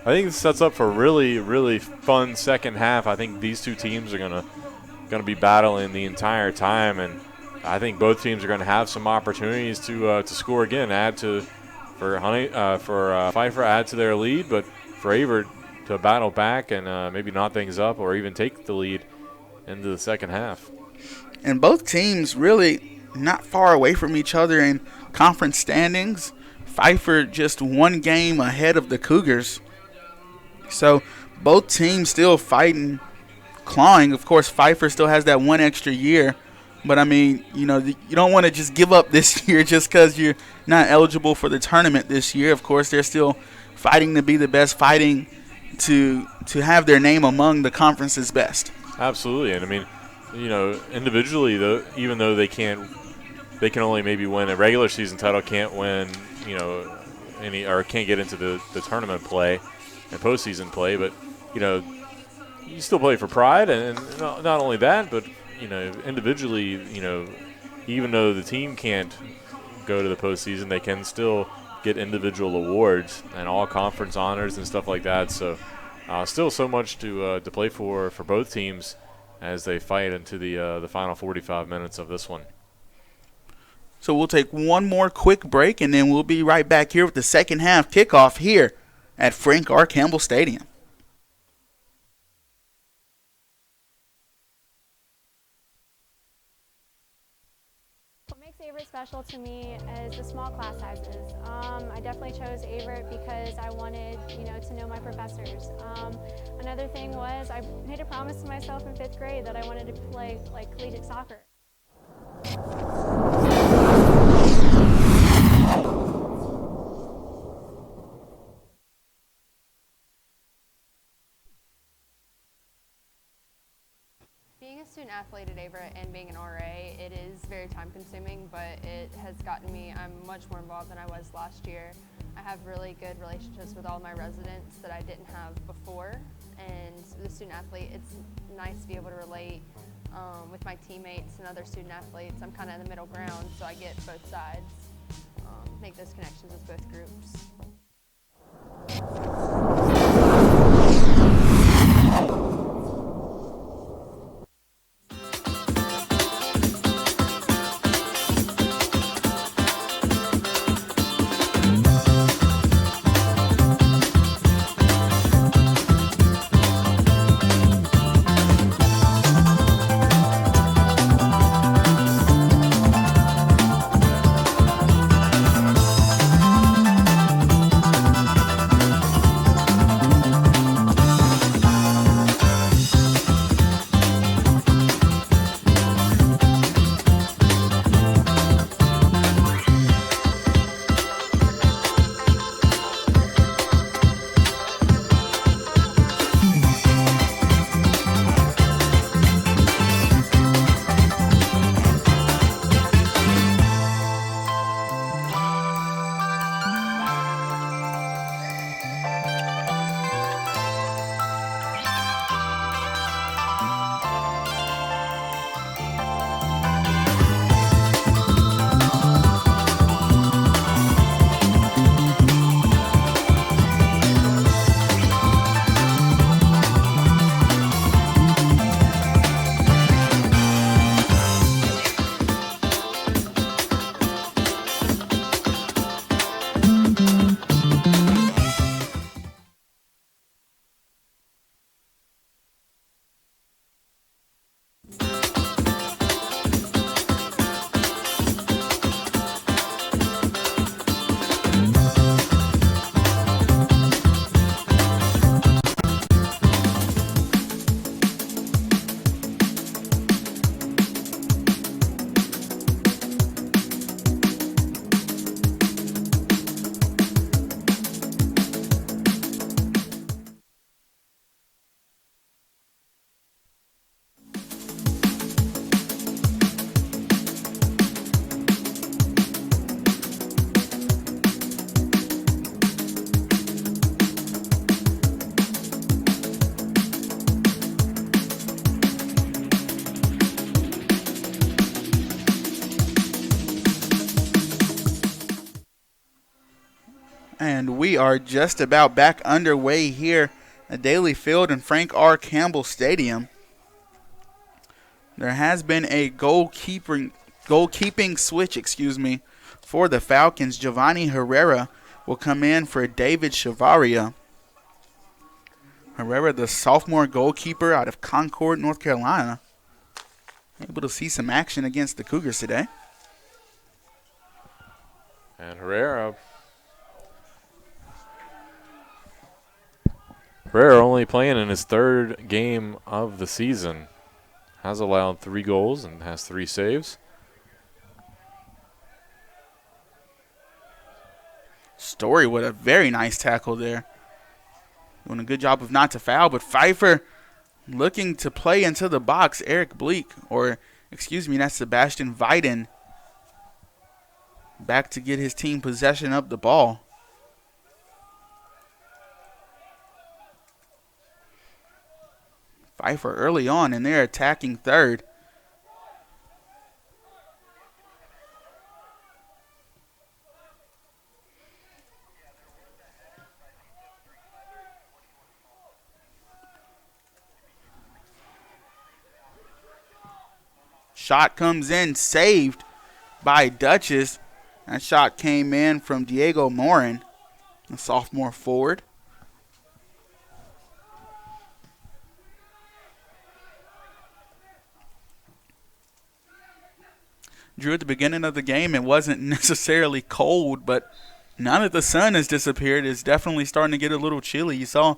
I think it sets up for a really, really fun second half. I think these two teams are gonna be battling the entire time, and I think both teams are going to have some opportunities to score again, for Pfeiffer add to their lead, but for Averett to battle back and maybe knot things up or even take the lead into the second half. And both teams really not far away from each other in conference standings. Pfeiffer just one game ahead of the Cougars. So both teams still fighting, clawing. Of course, Pfeiffer still has that one extra year. But, I mean, you don't want to just give up this year just because you're not eligible for the tournament this year. Of course, they're still fighting to be the best, fighting to have their name among the conference's best. Absolutely. And, I mean, individually, though, even though they can only maybe win a regular season title, can't win, any, or can't get into the tournament play and postseason play. But, you still play for pride. And not only that, but individually, even though the team can't go to the postseason, they can still get individual awards and all conference honors and stuff like that. So, still so much to play for both teams as they fight into the final 45 minutes of this one. So we'll take one more quick break, and then we'll be right back here with the second half kickoff here at Frank R. Campbell Stadium. Averett special to me is the small class sizes. I definitely chose Averett because I wanted, to know my professors. Another thing was I made a promise to myself in 5th grade that I wanted to play collegiate soccer. Being a student athlete at Averett and being an RA, it is very time consuming, but it has gotten me, I'm much more involved than I was last year. I have really good relationships with all my residents that I didn't have before, and the student athlete, it's nice to be able to relate with my teammates and other student athletes. I'm kind of in the middle ground, so I get both sides, make those connections with both groups. And we are just about back underway here at Daly Field and Frank R. Campbell Stadium. There has been a goalkeeping switch, for the Falcons. Giovanni Herrera will come in for David Chavaria. Herrera, the sophomore goalkeeper out of Concord, North Carolina. Able to see some action against the Cougars today. And Herrera only playing in his third game of the season. Has allowed 3 goals and has 3 saves. Story with a very nice tackle there. Doing a good job of not to foul, but Pfeiffer looking to play into the box. Eric Bleak, that's Sebastian Viden, back to get his team possession of the ball. Pfeiffer early on, and they're attacking third. Shot comes in, saved by Duchess. That shot came in from Diego Morin, a sophomore forward. Drew, at the beginning of the game, it wasn't necessarily cold, but now that the sun has disappeared, it's definitely starting to get a little chilly. You saw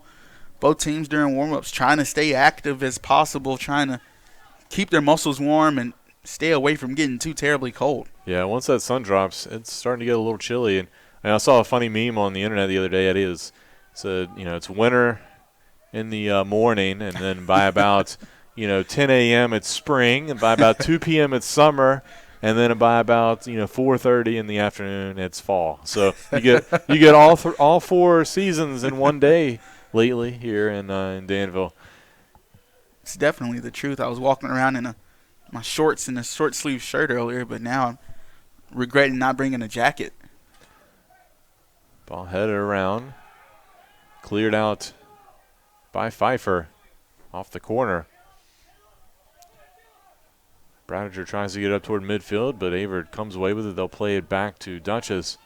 both teams during warm-ups trying to stay active as possible, trying to keep their muscles warm and stay away from getting too terribly cold. Yeah, once that sun drops, it's starting to get a little chilly. And I saw a funny meme on the internet the other day. It said, it's winter in the morning, and then by about 10 a.m. it's spring, and by about 2 p.m. it's summer. And then by about 4:30 in the afternoon, it's fall. So you get all 4 seasons in one day lately here in Danville. It's definitely the truth. I was walking around in my shorts and a short sleeve shirt earlier, but now I'm regretting not bringing a jacket. Ball headed around, cleared out by Pfeiffer off the corner. Bradiger tries to get up toward midfield, but Averett comes away with it. They'll play it back to Duchess.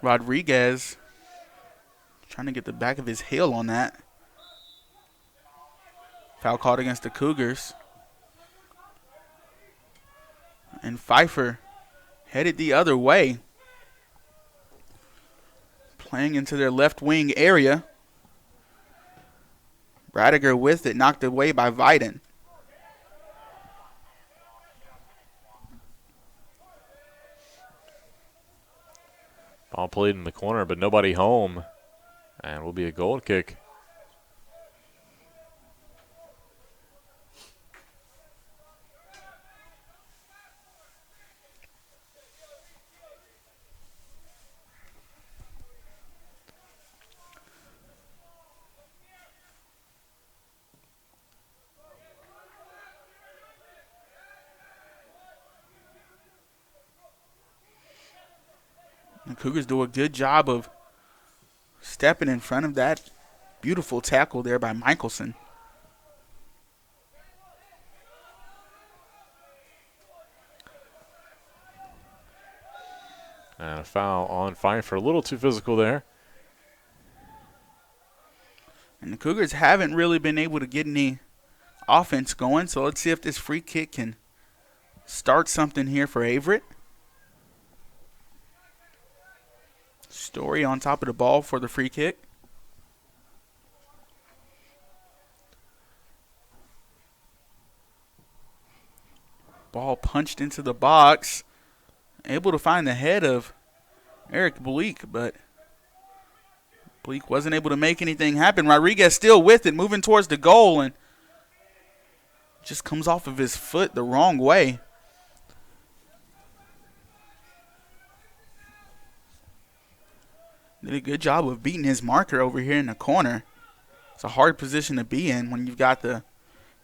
Rodriguez trying to get the back of his heel on that. Foul called against the Cougars. And Pfeiffer headed the other way. Playing into their left wing area. Bradiger with it, knocked away by Viden. Ball played in the corner, but nobody home. And will be a goal kick. The Cougars do a good job of stepping in front of that beautiful tackle there by Michelson. And a foul on Pfeiffer. A little too physical there. And the Cougars haven't really been able to get any offense going, so let's see if this free kick can start something here for Averett. Story on top of the ball for the free kick. Ball punched into the box. Able to find the head of Eric Bleak, but Bleak wasn't able to make anything happen. Rodriguez still with it, moving towards the goal, and just comes off of his foot the wrong way. Did a good job of beating his marker over here in the corner. It's a hard position to be in when you've got the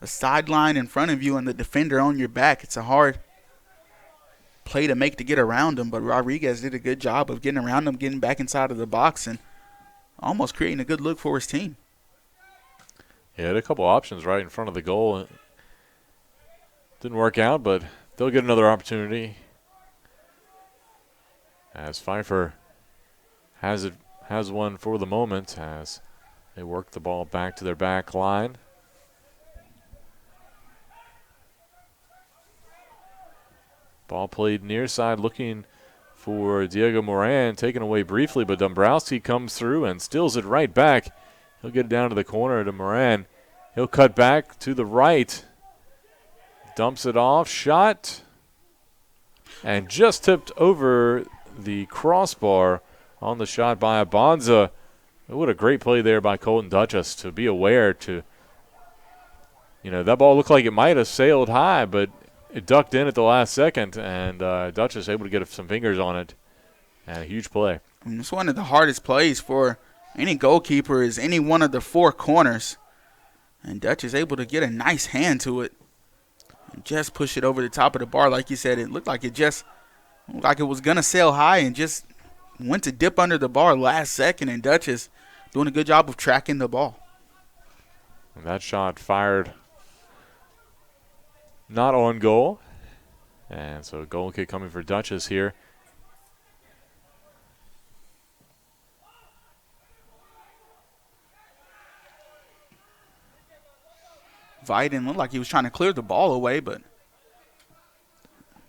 a sideline in front of you and the defender on your back. It's a hard play to make to get around him, but Rodriguez did a good job of getting around him, getting back inside of the box, and almost creating a good look for his team. Yeah, had a couple options right in front of the goal. Didn't work out, but they'll get another opportunity as Pfeiffer has one for the moment as they work the ball back to their back line. Ball played near side, looking for Diego Moran, taken away briefly, but Dombrowski comes through and steals it right back. He'll get it down to the corner to Moran. He'll cut back to the right. Dumps it off, shot, and just tipped over the crossbar on the shot by Abanza. What a great play there by Colton Duchess to be aware to, that ball looked like it might have sailed high, but it ducked in at the last second, and Duchess able to get some fingers on it. And a huge play. It's one of the hardest plays for any goalkeeper is any one of the four corners. And Duchess able to get a nice hand to it and just push it over the top of the bar. Like you said, it looked like it was going to sail high and just went to dip under the bar last second, and Duchess doing a good job of tracking the ball. And that shot fired not on goal. And so a goal kick coming for Duchess here. Viden looked like he was trying to clear the ball away, but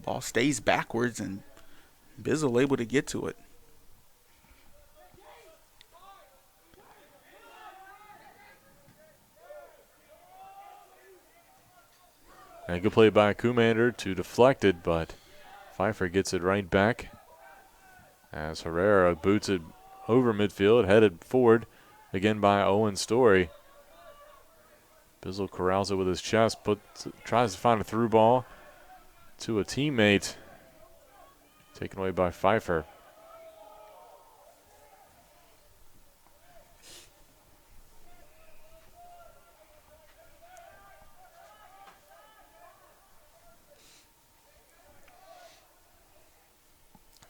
ball stays backwards and Bizzle able to get to it. And good play by Commander to deflect it, but Pfeiffer gets it right back as Herrera boots it over midfield, headed forward again by Owen Story. Bizzle corrals it with his chest, tries to find a through ball to a teammate. Taken away by Pfeiffer.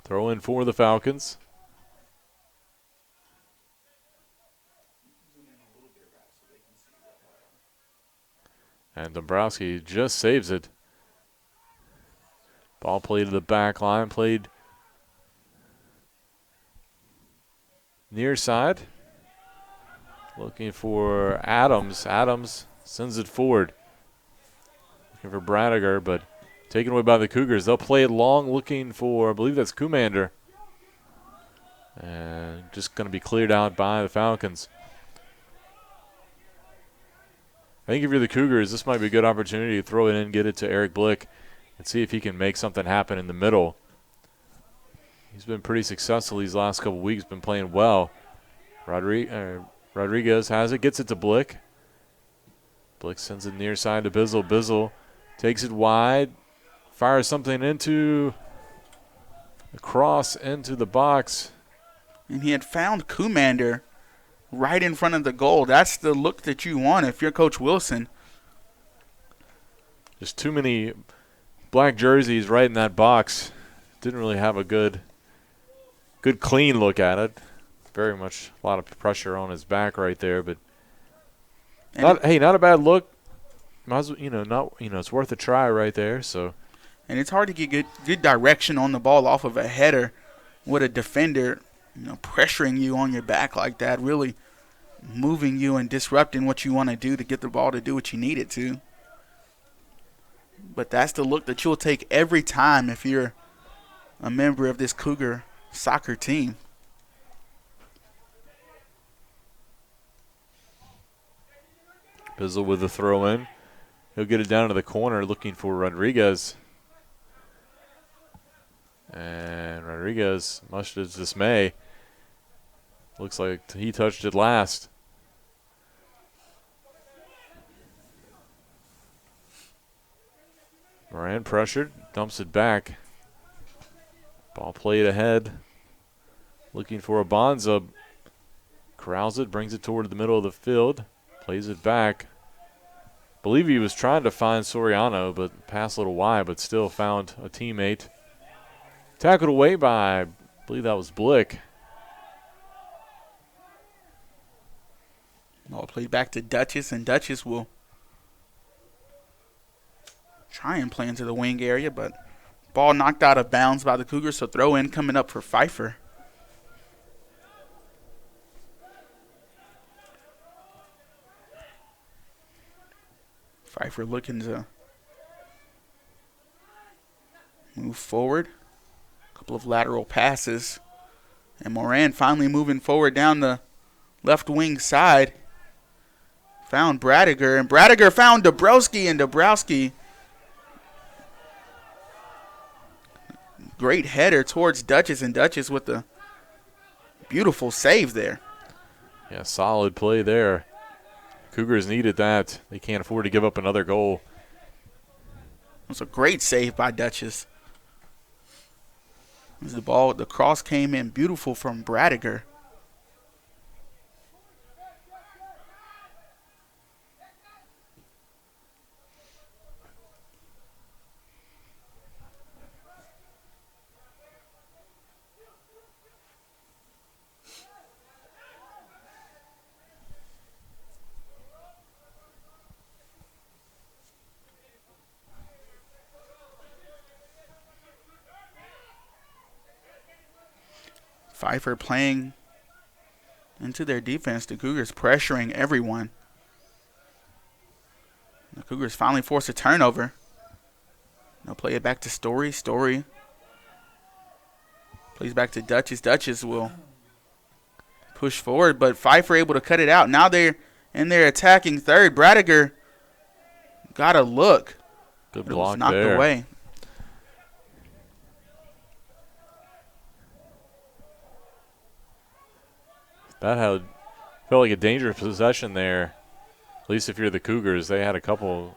Throw in for the Falcons. And Dombrowski just saves it. Ball played to the back line, played near side. Looking for Adams. Adams sends it forward. Looking for Bradiger, but taken away by the Cougars. They'll play it long, looking for, I believe that's Commander. And just going to be cleared out by the Falcons. I think if you're the Cougars, this might be a good opportunity to throw it in, get it to Eric Blick, and see if he can make something happen in the middle. He's been pretty successful these last couple weeks, been playing well. Rodriguez has it, gets it to Blick. Blick sends it near side to Bizzle. Bizzle takes it wide, fires something into a cross into the box. And he had found Commander right in front of the goal. That's the look that you want if you're Coach Wilson. Just too many black jerseys right in that box. Didn't really have a good clean look at it. Very much a lot of pressure on his back right there, but not a bad look. Might as well, it's worth a try right there. So, and it's hard to get good direction on the ball off of a header with a defender, pressuring you on your back like that, really moving you and disrupting what you want to do to get the ball to do what you need it to. But that's the look that you'll take every time if you're a member of this Cougar soccer team. Bizzle with the throw in. He'll get it down to the corner looking for Rodriguez. And Rodriguez, much to his dismay, looks like he touched it last. Moran pressured, dumps it back. Ball played ahead. Looking for Abanza. Corrals it, brings it toward the middle of the field. Plays it back. believe he was trying to find Soriano, but passed a little wide, but still found a teammate. Tackled away by, I believe that was Blick. Ball played back to Duchess, and Duchess will try and play into the wing area, but ball knocked out of bounds by the Cougars, so throw in coming up for Pfeiffer. Pfeiffer looking to move forward. A couple of lateral passes. And Moran finally moving forward down the left wing side. Found Bradiger, and Bradiger found Dabrowski, and Dabrowski, great header towards Duchess, and Duchess with the beautiful save there. Yeah, solid play there. Cougars needed that. They can't afford to give up another goal. It was a great save by Duchess. As the cross came in beautiful from Bradiger. Pfeiffer playing into their defense. The Cougars pressuring everyone. The Cougars finally force a turnover. They'll play it back to Story. Story plays back to Duchess. Duchess will push forward, but Pfeiffer able to cut it out. Now they're in their attacking third. Bradiger got a look. Good block block knocked there. away. That felt like a dangerous possession there. At least if you're the Cougars, they had a couple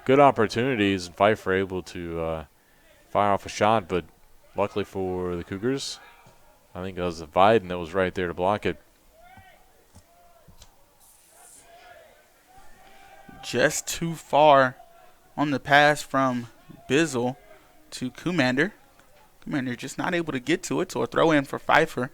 good opportunities, and Pfeiffer able to fire off a shot, but luckily for the Cougars, I think it was Biden that was right there to block it. Just too far on the pass from Bizzle to Commander. Commander just not able to get to it, so a throw in for Pfeiffer.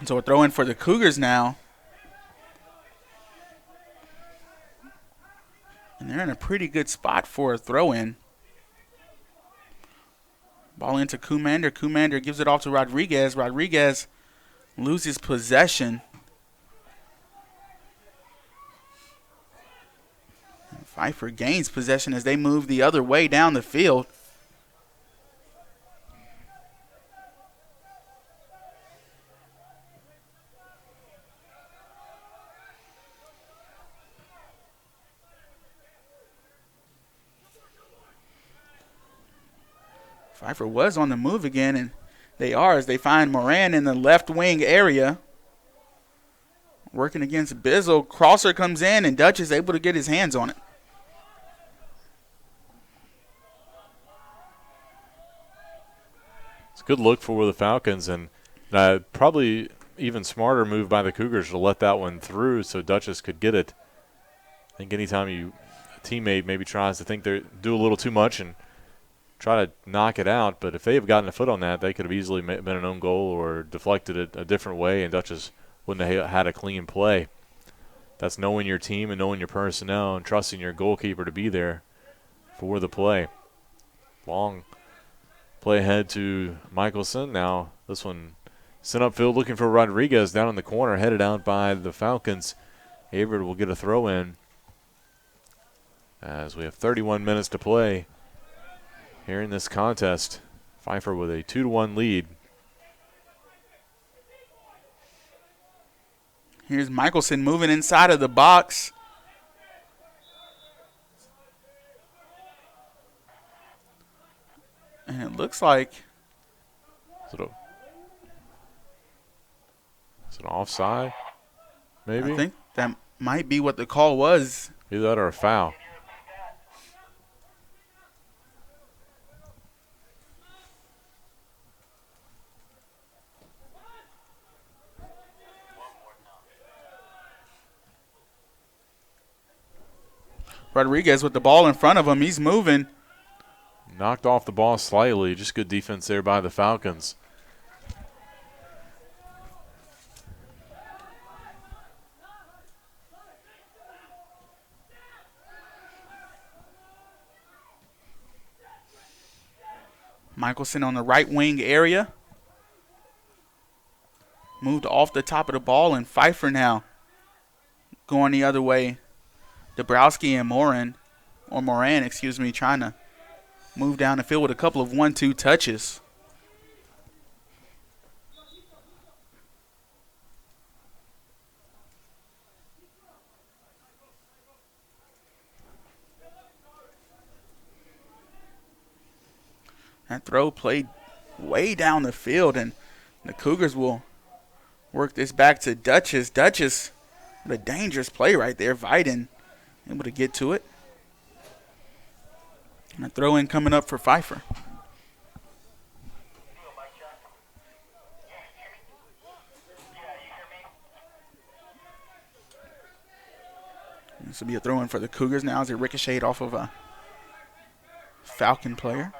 So a throw in for the Cougars now. And they're in a pretty good spot for a throw in. Ball into Commander. Commander gives it off to Rodriguez. Rodriguez loses possession. And Pfeiffer gains possession as they move the other way down the field. Pfeiffer was on the move again, and they are as they find Moran in the left wing area. Working against Bizzle. Crosser comes in, and Dutch is able to get his hands on it. It's a good look for the Falcons, and probably even smarter move by the Cougars to let that one through so Duchess could get it. I think anytime a teammate maybe tries to think they do a little too much and try to knock it out, but if they have gotten a foot on that, they could have easily been an own goal or deflected it a different way, and Duchess wouldn't have had a clean play. That's knowing your team and knowing your personnel and trusting your goalkeeper to be there for the play. Long play ahead to Michelson. Now this one sent upfield looking for Rodriguez down in the corner, headed out by the Falcons. Averett will get a throw in as we have 31 minutes to play here in this contest. Pfeiffer with a 2-1 lead. Here's Michelson moving inside of the box. And it looks like Is it an offside? Maybe? I think that might be what the call was. Either that or a foul. Rodriguez with the ball in front of him. He's moving. Knocked off the ball slightly. Just good defense there by the Falcons. Michelson on the right wing area. Moved off the top of the ball, and Pfeiffer now going the other way. Dabrowski and Moran, trying to move down the field with a couple of 1-2 touches. That throw played way down the field, and the Cougars will work this back to Duchess. Duchess, what a dangerous play right there. Viden able to get to it. And a throw in coming up for Pfeiffer. This will be a throw in for the Cougars now as it ricocheted off of a Falcon player.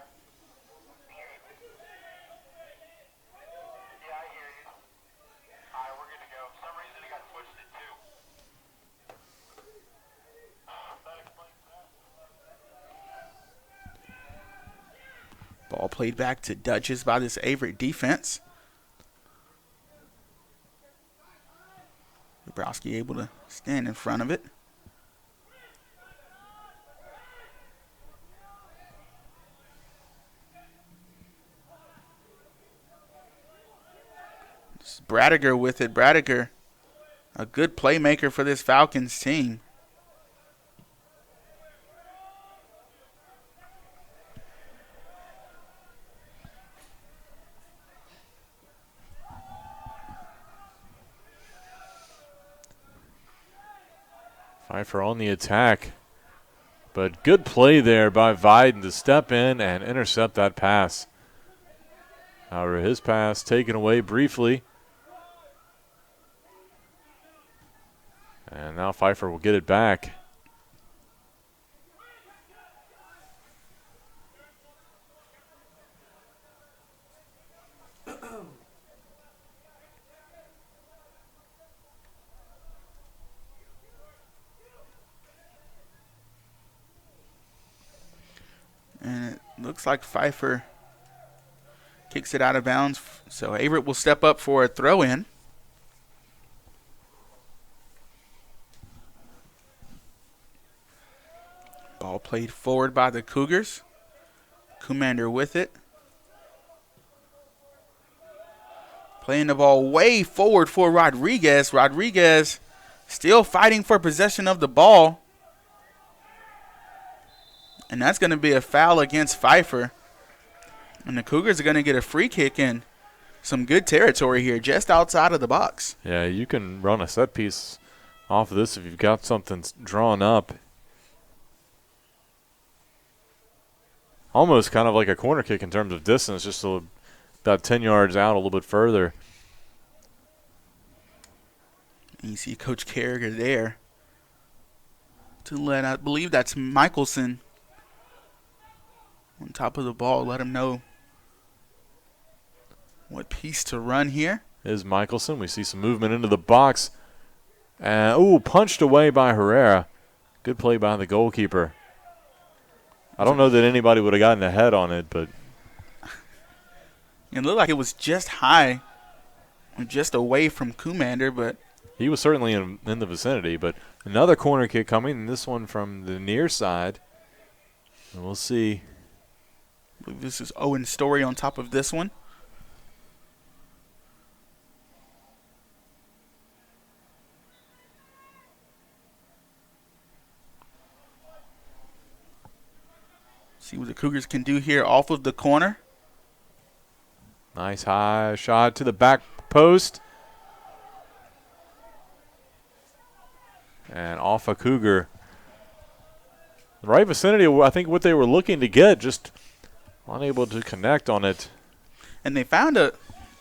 Ball played back to Duchess by this Averett defense. Dabrowski able to stand in front of it. It's Bradiger with it. Bradiger, a good playmaker for this Falcons team. Pfeiffer on the attack. But good play there by Viden to step in and intercept that pass. However, his pass taken away briefly. And now Pfeiffer will get it back. And it looks like Pfeiffer kicks it out of bounds. So Averett will step up for a throw-in. Ball played forward by the Cougars. Commander with it. Playing the ball way forward for Rodriguez. Rodriguez still fighting for possession of the ball. And that's going to be a foul against Pfeiffer. And the Cougars are going to get a free kick in some good territory here, just outside of the box. Yeah, you can run a set piece off of this if you've got something drawn up. Almost kind of like a corner kick in terms of distance, just about 10 yards out, a little bit further. And you see Coach Carragher there to let, I believe that's Michelson on top of the ball, let him know what piece to run here. Is Michelson. We see some movement into the box. Punched away by Herrera. Good play by the goalkeeper. I don't know that anybody would have gotten a head on it, but it looked like it was just high, just away from Commander, but he was certainly in the vicinity. But another corner kick coming, and this one from the near side. And we'll see. I believe this is Owen Story on top of this one. See what the Cougars can do here off of the corner. Nice high shot to the back post. And off a Cougar. The right vicinity, I think what they were looking to get, just unable to connect on it. And they found a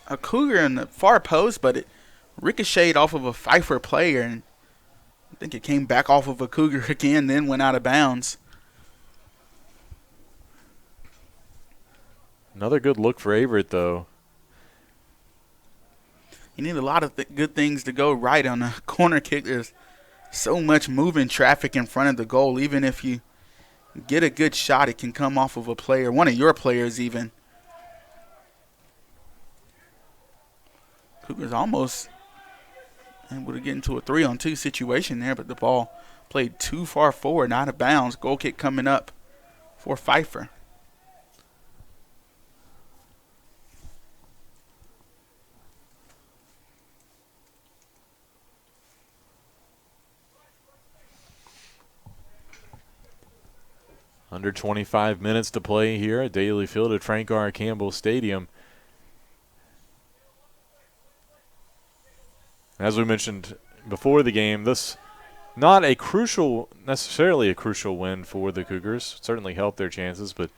Cougar in the far post, but it ricocheted off of a Pfeiffer player. And I think it came back off of a Cougar again, then went out of bounds. Another good look for Averett, though. You need a lot of good things to go right on a corner kick. There's so much moving traffic in front of the goal. Even if you get a good shot, it can come off of a player, one of your players even. Cougars almost able to get into a 3-on-2 situation there, but the ball played too far forward, out of bounds. Goal kick coming up for Pfeiffer. Under 25 minutes to play here at Daly Field at Frank R. Campbell Stadium. As we mentioned before the game, this not necessarily a crucial win for the Cougars. Certainly helped their chances, but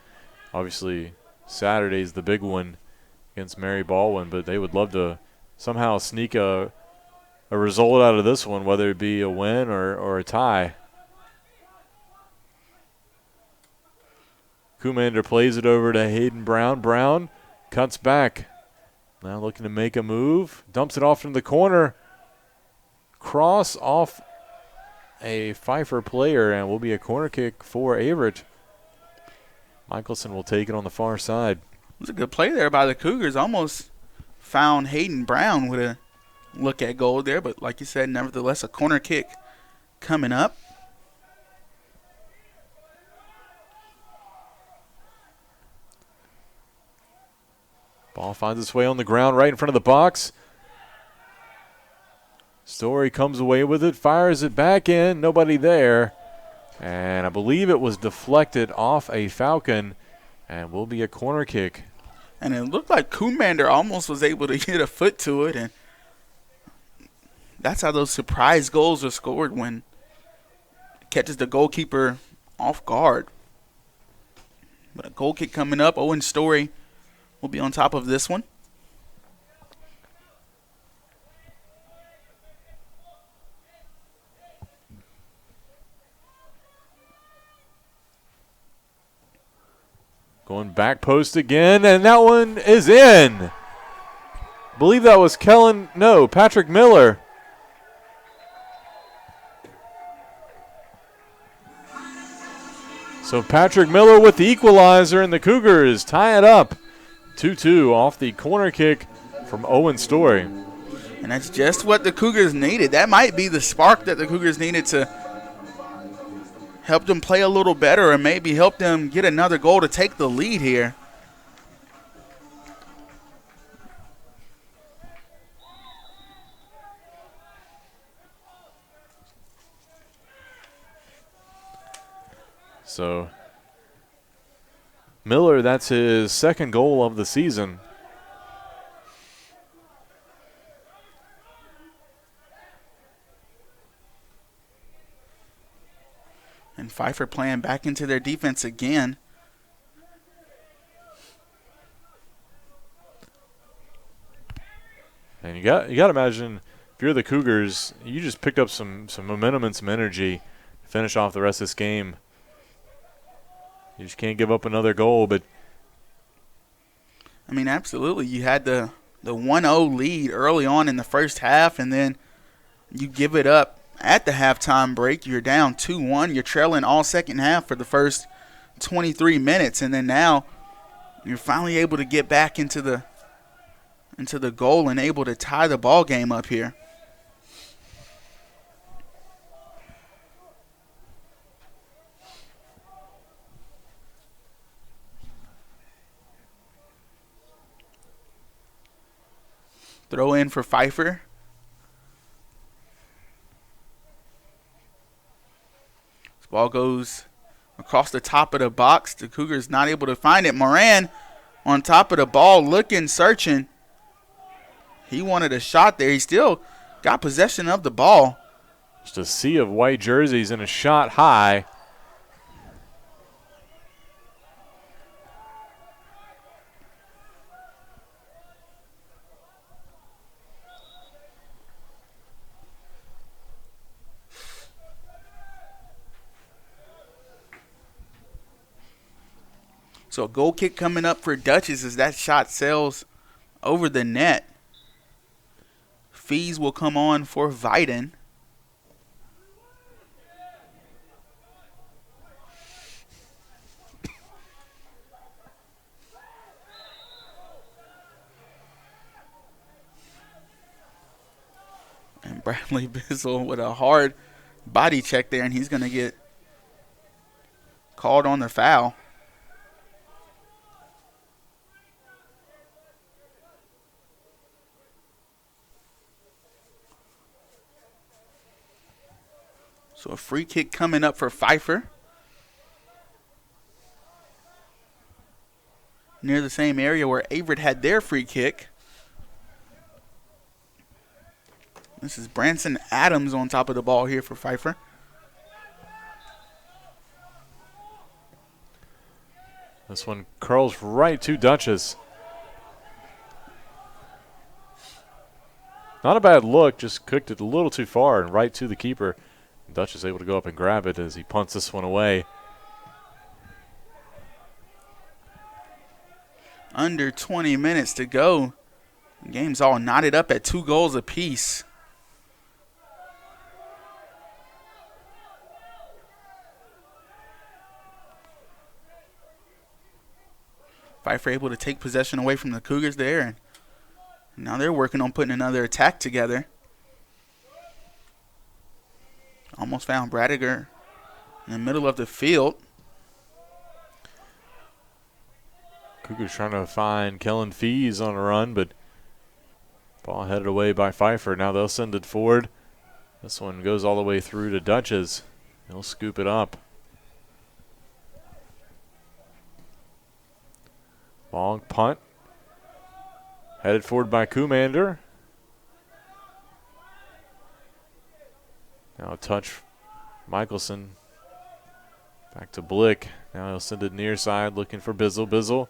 obviously Saturday's the big one against Mary Baldwin. But they would love to somehow sneak a result out of this one, whether it be a win or a tie. Kumander plays it over to Hayden Brown. Brown cuts back. Now looking to make a move. Dumps it off into the corner. Cross off a Pfeiffer player, and will be a corner kick for Averett. Michelson will take it on the far side. It was a good play there by the Cougars. Almost found Hayden Brown with a look at goal there, but like you said, nevertheless, a corner kick coming up. Ball finds its way on the ground right in front of the box. Story comes away with it, fires it back in, nobody there. And I believe it was deflected off a Falcon and will be a corner kick. And it looked like Kumander almost was able to get a foot to it, and that's how those surprise goals are scored, when it catches the goalkeeper off guard. But a goal kick coming up. Owen Story will be on top of this one. Going back post again, and that one is in. I believe that was Patrick Miller. So Patrick Miller with the equalizer, and the Cougars tie it up 2-2 off the corner kick from Owen Story. And that's just what the Cougars needed. That might be the spark that the Cougars needed to help them play a little better, and maybe help them get another goal to take the lead here. So Miller, that's his second goal of the season. And Pfeiffer playing back into their defense again. And you got to imagine, if you're the Cougars, you just picked up some momentum and some energy to finish off the rest of this game. You just can't give up another goal, but I mean, absolutely. You had the 1-0 lead early on in the first half, and then you give it up at the halftime break. You're down 2-1. You're trailing all second half for the first 23 minutes, and then now you're finally able to get back into the goal and able to tie the ball game up here. Throw in for Pfeiffer. This ball goes across the top of the box. The Cougars not able to find it. Moran on top of the ball, looking, searching. He wanted a shot there. He still got possession of the ball. Just a sea of white jerseys and a shot high. So a goal kick coming up for Dutchess as that shot sails over the net. Fees will come on for Viden. And Bradley Bizzle with a hard body check there, and he's going to get called on the foul. So a free kick coming up for Pfeiffer. Near the same area where Averett had their free kick. This is Branson Adams on top of the ball here for Pfeiffer. This one curls right to Dutchess. Not a bad look, just cooked it a little too far and right to the keeper. Dutchess able to go up and grab it as he punts this one away. Under 20 minutes to go. The game's all knotted up at 2 goals apiece. Pfeiffer able to take possession away from the Cougars there. And now they're working on putting another attack together. Almost found Bradiger in the middle of the field. Cougars trying to find Kellen Fees on a run, but ball headed away by Pfeiffer. Now they'll send it forward. This one goes all the way through to Dutchess. He'll scoop it up. Long punt. Headed forward by Commander. Now a touch, Michelson. Back to Blick. Now he'll send it near side, looking for Bizzle. Bizzle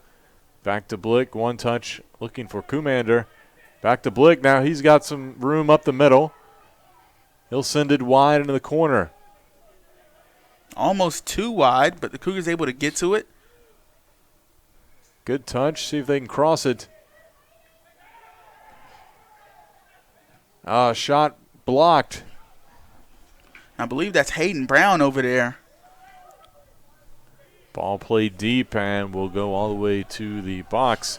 back to Blick. One touch, looking for Commander. Back to Blick. Now he's got some room up the middle. He'll send it wide into the corner. Almost too wide, but the Cougars able to get to it. Good touch. See if they can cross it. Shot blocked. I believe that's Hayden Brown over there. Ball played deep and will go all the way to the box.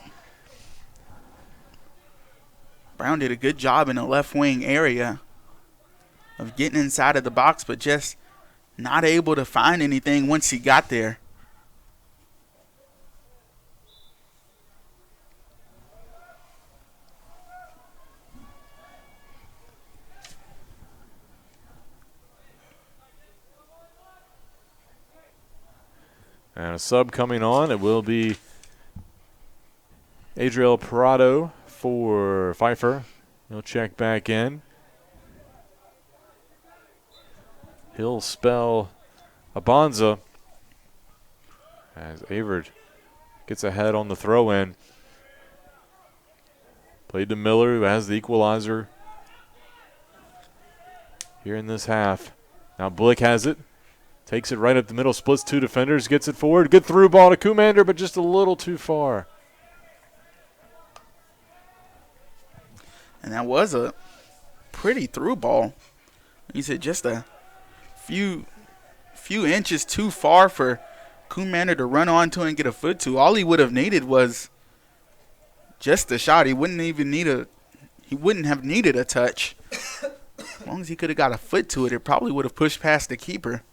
Brown did a good job in the left wing area of getting inside of the box, but just not able to find anything once he got there. And a sub coming on. It will be Adriel Parado for Pfeiffer. He'll check back in. He'll spell Abanza as Averett gets ahead on the throw-in. Played to Miller, who has the equalizer here in this half. Now Blick has it. Takes it right up the middle, splits 2 defenders, gets it forward. Good through ball to Commander, but just a little too far. And that was a pretty through ball. He said just a few inches too far for Commander to run onto and get a foot to. All he would have needed was just a shot. He wouldn't have needed a touch. As long as he could have got a foot to it, it probably would have pushed past the keeper.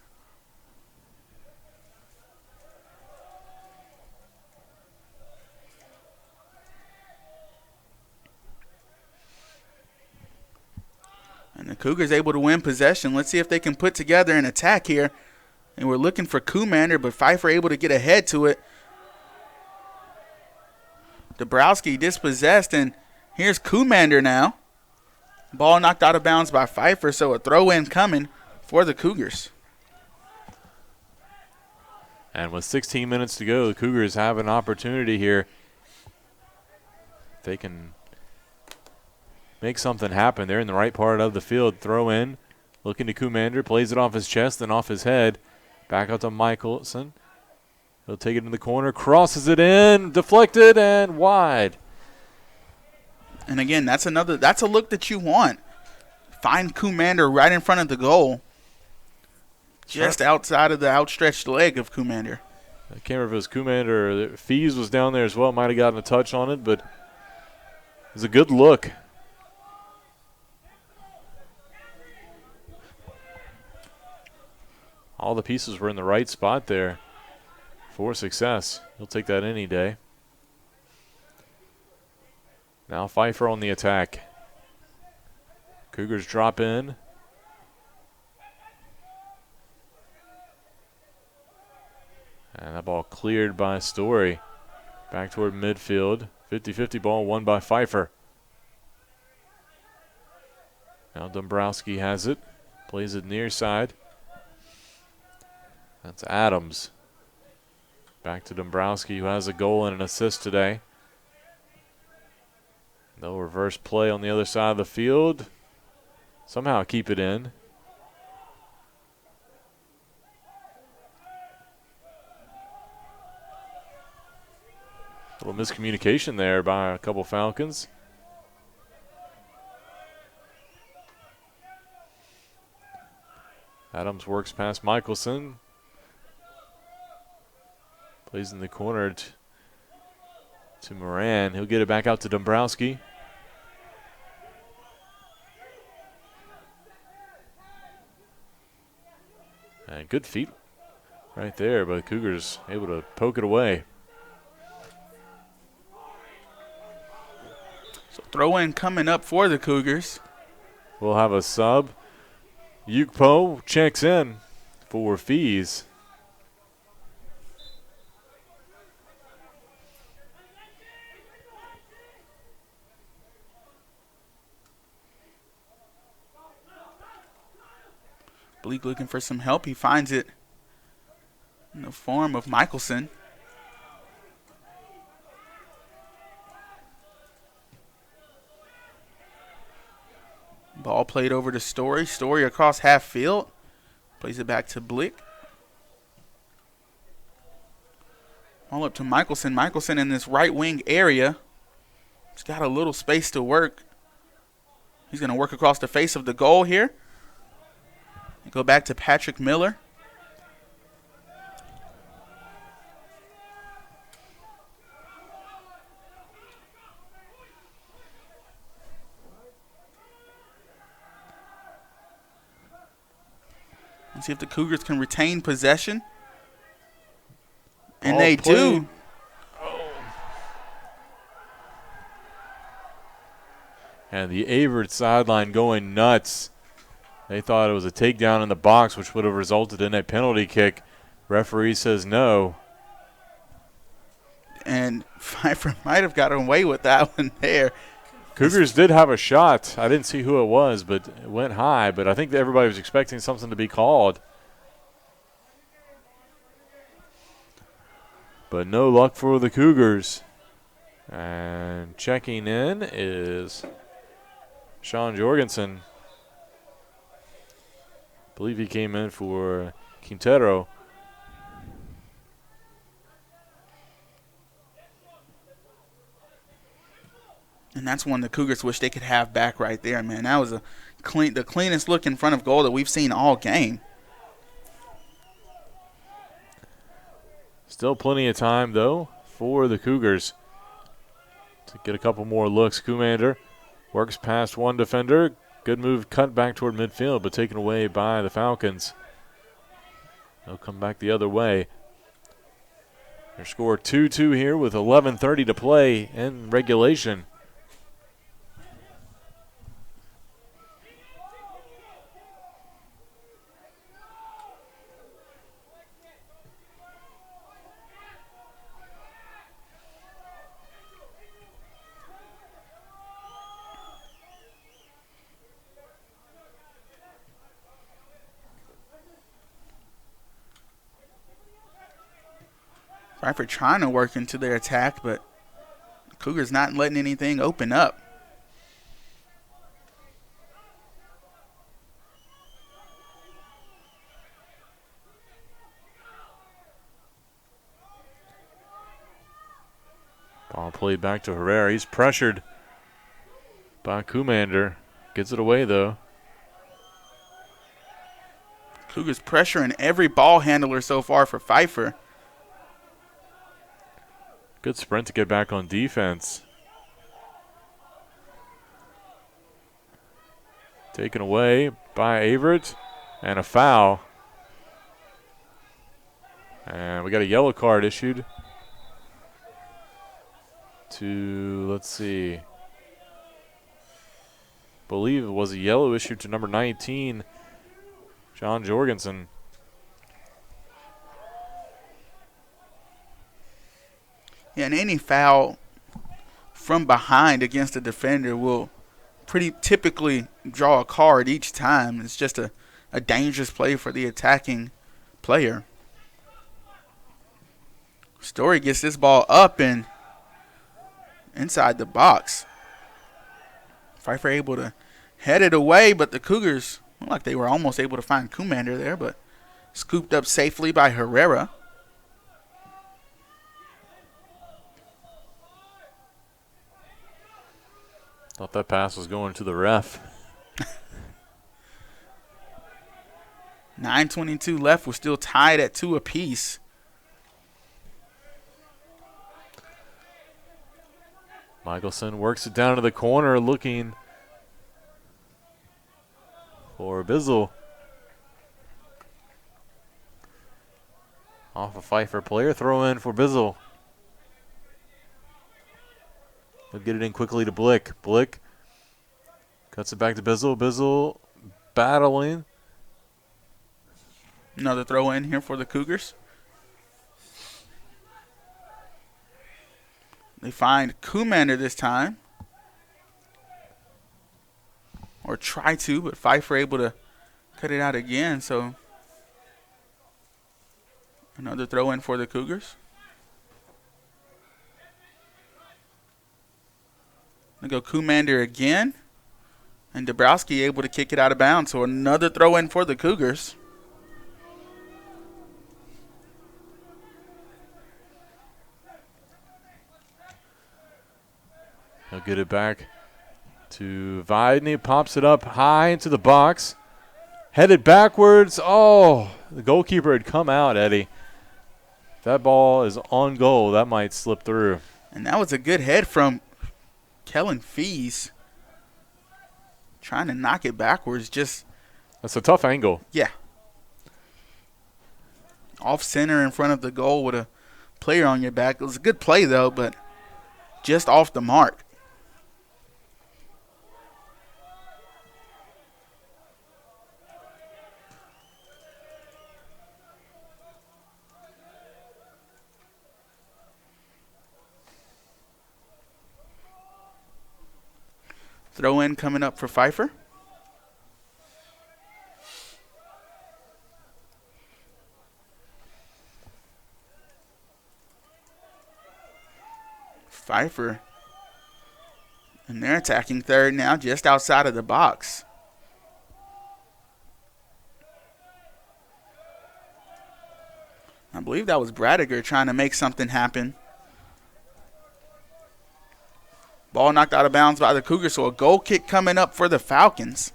And the Cougars able to win possession. Let's see if they can put together an attack here. And we're looking for Commander, but Pfeiffer able to get ahead to it. Dabrowski dispossessed, and here's Commander now. Ball knocked out of bounds by Pfeiffer, so a throw-in coming for the Cougars. And with 16 minutes to go, the Cougars have an opportunity here. They can make something happen. They're in the right part of the field. Throw in. Looking to Commander. Plays it off his chest and off his head. Back out to Michelson. He'll take it in the corner, crosses it in, deflected, and wide. And again, that's a look that you want. Find Commander right in front of the goal. Just outside of the outstretched leg of Commander. I can't remember if it was Commander or Fees was down there as well. Might have gotten a touch on it, but it was a good look. All the pieces were in the right spot there for success. He'll take that any day. Now Pfeiffer on the attack. Cougars drop in. And that ball cleared by Story. Back toward midfield. 50-50 ball won by Pfeiffer. Now Dombrowski has it. Plays it near side. That's Adams. Back to Dombrowski, who has a goal and an assist today. No reverse play on the other side of the field. Somehow keep it in. A little miscommunication there by a couple Falcons. Adams works past Michelson. Plays in the corner to Moran. He'll get it back out to Dombrowski. And good feet right there, but Cougars able to poke it away. So throw in coming up for the Cougars. We'll have a sub. Yukpo checks in for Fees. Bleak looking for some help. He finds it in the form of Michelson. Ball played over to Story. Story across half field. Plays it back to Blick. All up to Michelson. Michelson in this right wing area. He's got a little space to work. He's going to work across the face of the goal here. Go back to Patrick Miller. Let's see if the Cougars can retain possession. And they do. And the Averett sideline going nuts. They thought it was a takedown in the box, which would have resulted in a penalty kick. Referee says no. And Pfeiffer might have got away with that one there. Cougars did have a shot. I didn't see who it was, but it went high. But I think that everybody was expecting something to be called. But no luck for the Cougars. And checking in is Sean Jorgensen. I believe he came in for Quintero. And that's one the Cougars wish they could have back right there, man. That was the cleanest look in front of goal that we've seen all game. Still plenty of time, though, for the Cougars to get a couple more looks. Commander works past one defender. Good move, cut back toward midfield, but taken away by the Falcons. They'll come back the other way. Their score 2-2 here with 11:30 to play in regulation. Pfeiffer trying to work into their attack, but Cougars not letting anything open up. played back to Herrera. He's pressured by Commander. Gets it away, though. Cougars pressuring every ball handler so far for Pfeiffer. Good sprint to get back on defense. Taken away by Averett, and a foul. And we got a yellow card issued to, let's see, believe it was a yellow issued to number 19, John Jorgensen. Yeah, and any foul from behind against a defender will pretty typically draw a card each time. It's just a dangerous play for the attacking player. Story gets this ball up and inside the box. Pfeiffer able to head it away, but the Cougars looked like they were almost able to find Commander there, but scooped up safely by Herrera. Thought that pass was going to the ref. 9:22 left. We're still tied at 2 apiece. Michelson works it down to the corner, looking for Bizzle. Off a Pfeiffer player, throw in for Bizzle. He'll get it in quickly to Blick. Blick cuts it back to Bizzle. Bizzle battling. Another throw in here for the Cougars. They find Commander this time. Or try to, but Pfeiffer able to cut it out again. So another throw in for the Cougars. They go Commander again. And Dabrowski able to kick it out of bounds. So another throw in for the Cougars. He'll get it back to Vidney. Pops it up high into the box. Headed backwards. Oh, the goalkeeper had come out, Eddie. That ball is on goal. That might slip through. And that was a good head from Kellen Fees. Trying to knock it backwards. That's a tough angle. Yeah. Off center in front of the goal with a player on your back. It was a good play, though, but just off the mark. Throw in coming up for Pfeiffer. Pfeiffer. And they're attacking third now, just outside of the box. I believe that was Bradiger trying to make something happen. Ball knocked out of bounds by the Cougars, so a goal kick coming up for the Falcons.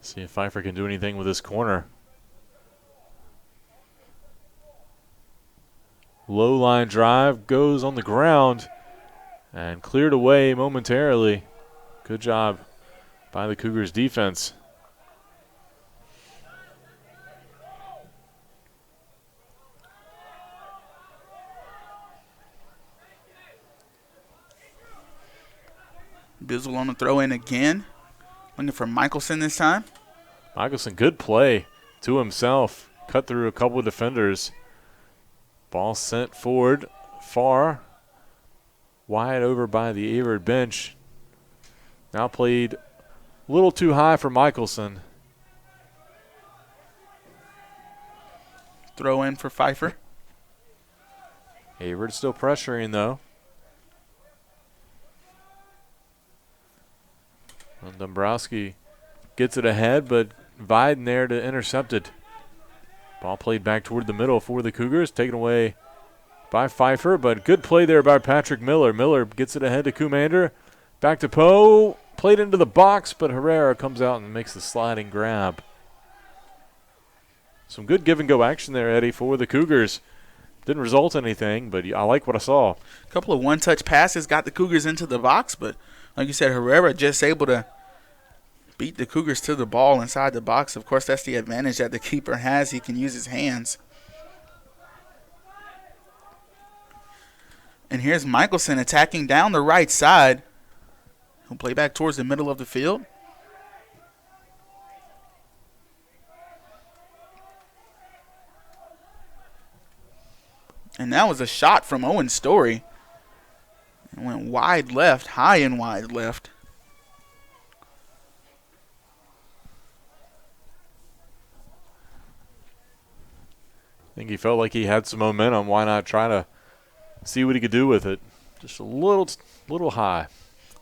See if Pfeiffer can do anything with this corner. Low line drive goes on the ground and cleared away momentarily. Good job by the Cougars defense. Bizzle on the throw in again. Looking for Michelson this time. Michelson, good play to himself. Cut through a couple of defenders. Ball sent forward far. Wide over by the Averett bench. Now played a little too high for Michelson. Throw in for Pfeiffer. Averett still pressuring though. And Dombrowski gets it ahead, but Viden there to intercept it. Ball played back toward the middle for the Cougars, taken away by Pfeiffer, but good play there by Patrick Miller. Miller gets it ahead to Commander. Back to Poe. Played into the box, but Herrera comes out and makes the sliding grab. Some good give-and-go action there, Eddie, for the Cougars. Didn't result in anything, but I like what I saw. A couple of one-touch passes got the Cougars into the box, but like you said, Herrera just able to beat the Cougars to the ball inside the box. Of course, that's the advantage that the keeper has. He can use his hands. And here's Michelson attacking down the right side. He'll play back towards the middle of the field. And that was a shot from Owen Story. It went wide left, high and wide left. I think he felt like he had some momentum. Why not try to see what he could do with it? Just a little high.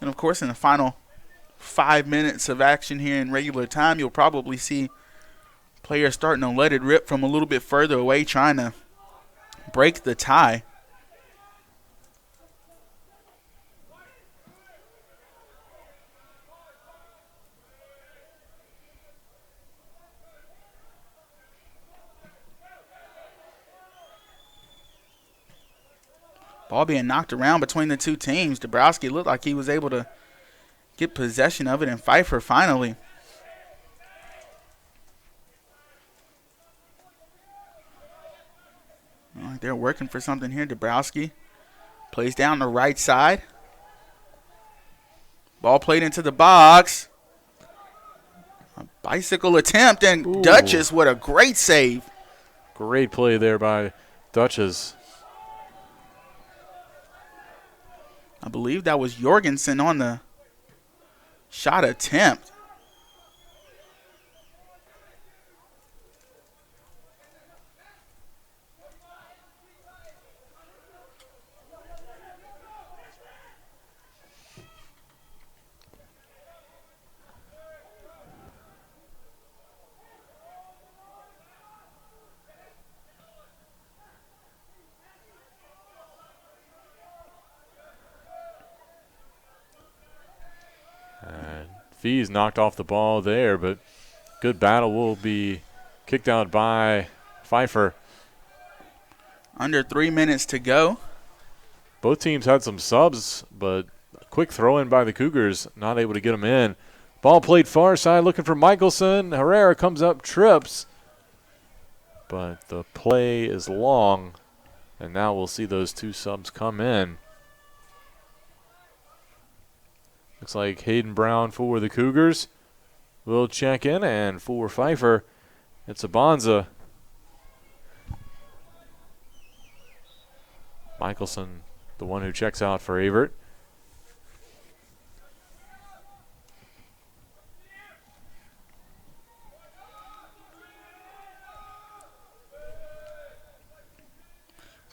And, of course, in the final 5 minutes of action here in regular time, you'll probably see players starting to let it rip from a little bit further away, trying to break the tie. Ball being knocked around between the two teams. Dabrowski looked like he was able to get possession of it, and Pfeiffer finally. They're working for something here. Dabrowski plays down the right side. Ball played into the box. A bicycle attempt, and Ooh. Duchess, what a great save. Great play there by Duchess. I believe that was Jorgensen on the shot attempt. Fees knocked off the ball there, but good battle will be kicked out by Pfeiffer. Under 3 minutes to go. Both teams had some subs, but a quick throw-in by the Cougars, not able to get them in. Ball played far side, looking for Michelson. Herrera comes up, trips, but the play is long, and now we'll see those two subs come in. Looks like Hayden Brown for the Cougars will check in, and for Pfeiffer, it's Abanza. Michelson, the one who checks out for Averett.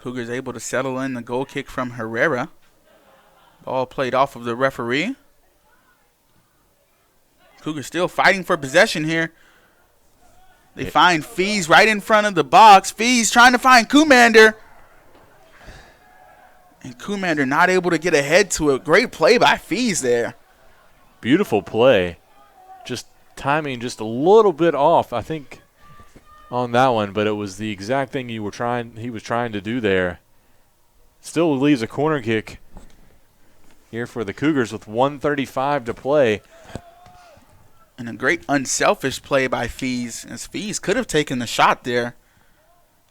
Cougars able to settle in the goal kick from Herrera. Ball played off of the referee. Cougars still fighting for possession here. They find Fees right in front of the box. Fees trying to find Commander. And Commander not able to get ahead to it. Great play by Fees there. Beautiful play. Just timing just a little bit off, I think, on that one, but it was the exact thing he was trying to do there. Still leaves a corner kick here for the Cougars with 1:35 to play. And a great unselfish play by Fees, as Fees could have taken the shot there.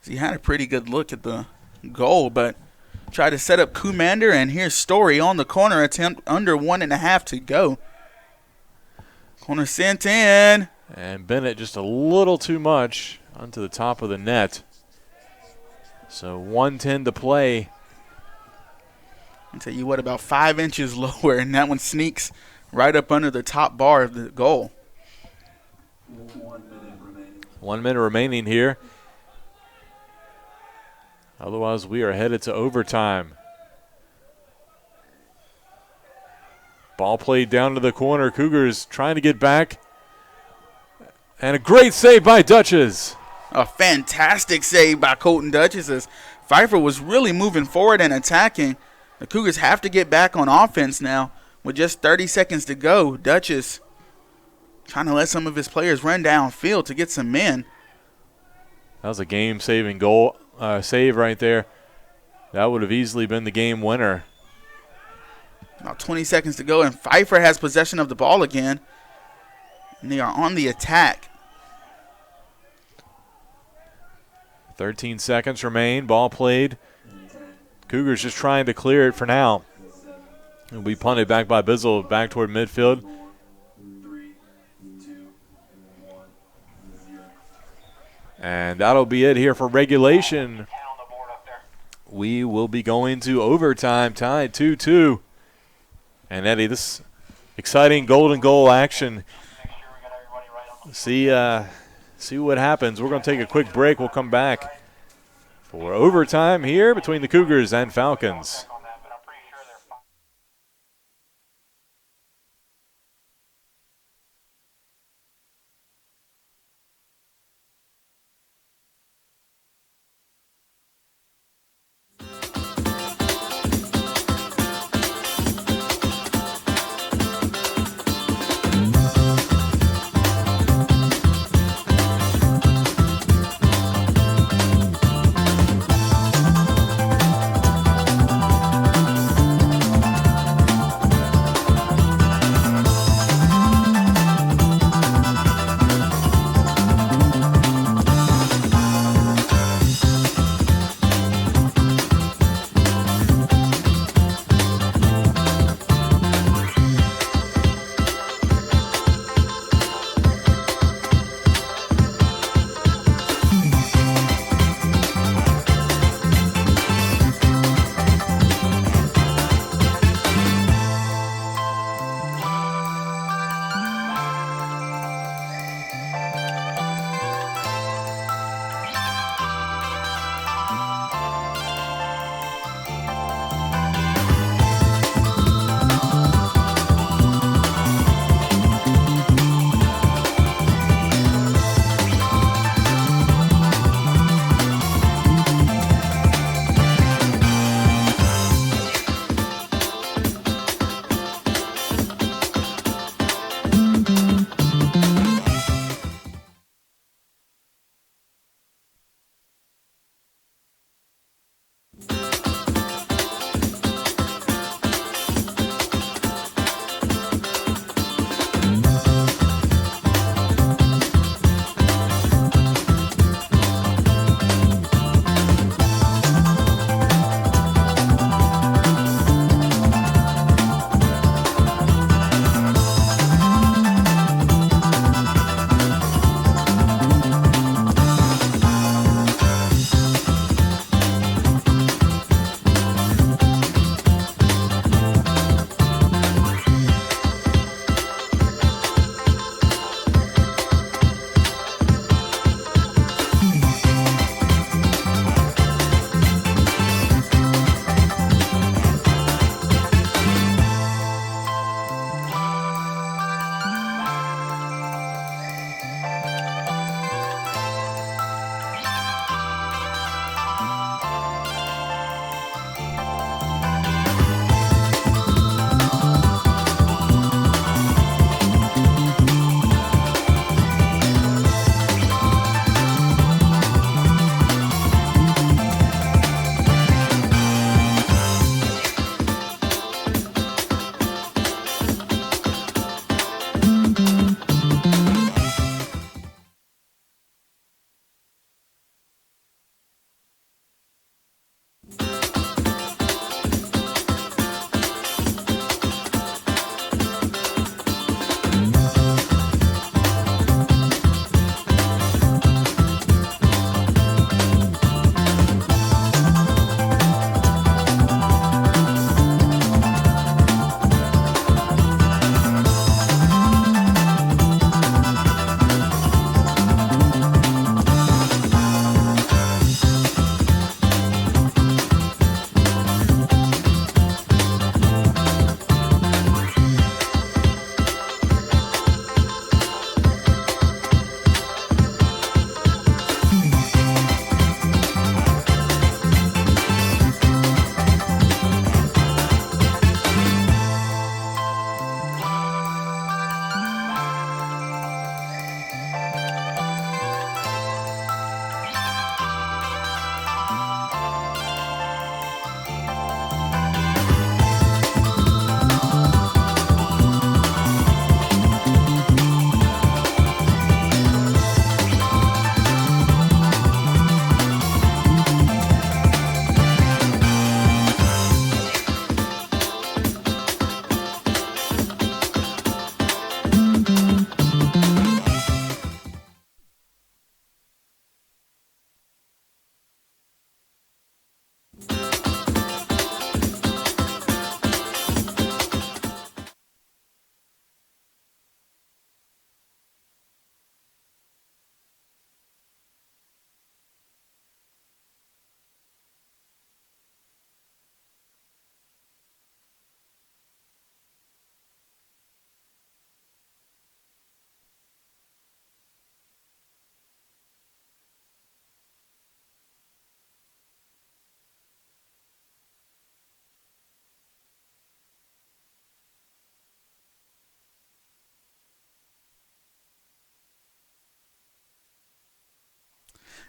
He had a pretty good look at the goal, but tried to set up Commander, and here's Story on the corner attempt, under 1.5 to go. Corner sent in. And Bennett just a little too much onto the top of the net. So 1:10 to play. I'll tell you what, about 5 inches lower, and that one sneaks right up under the top bar of the goal. 1 minute remaining here. Otherwise, we are headed to overtime. Ball played down to the corner. Cougars trying to get back And a great save by Dutchess. A fantastic save by Colton Dutchess as Pfeiffer was really moving forward and attacking. The Cougars have to get back on offense now with just 30 seconds to go. Dutchess trying to let some of his players run downfield to get some men. That was a game-saving goal save right there. That would have easily been the game winner. About 20 seconds to go, and Pfeiffer has possession of the ball again. And they are on the attack. 13 seconds remain. Ball played. Cougars just trying to clear it for now. It'll be punted back by Bizzle back toward midfield. And that'll be it here for regulation. We will be going to overtime, tied 2-2. And Eddie, this exciting golden goal action. See what happens. We're going to take a quick break. We'll come back for overtime here between the Cougars and Falcons.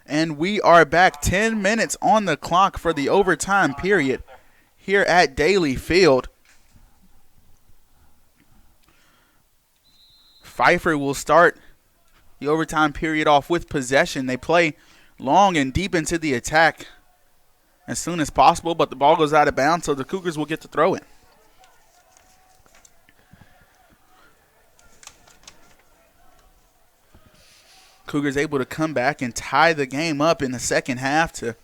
And we are back. 10 minutes on the clock for the overtime period here at Daly Field. Pfeiffer will start the overtime period off with possession. They play long and deep into the attack as soon as possible, but the ball goes out of bounds, so the Cougars will get to throw it. Cougars able to come back and tie the game up in the second half to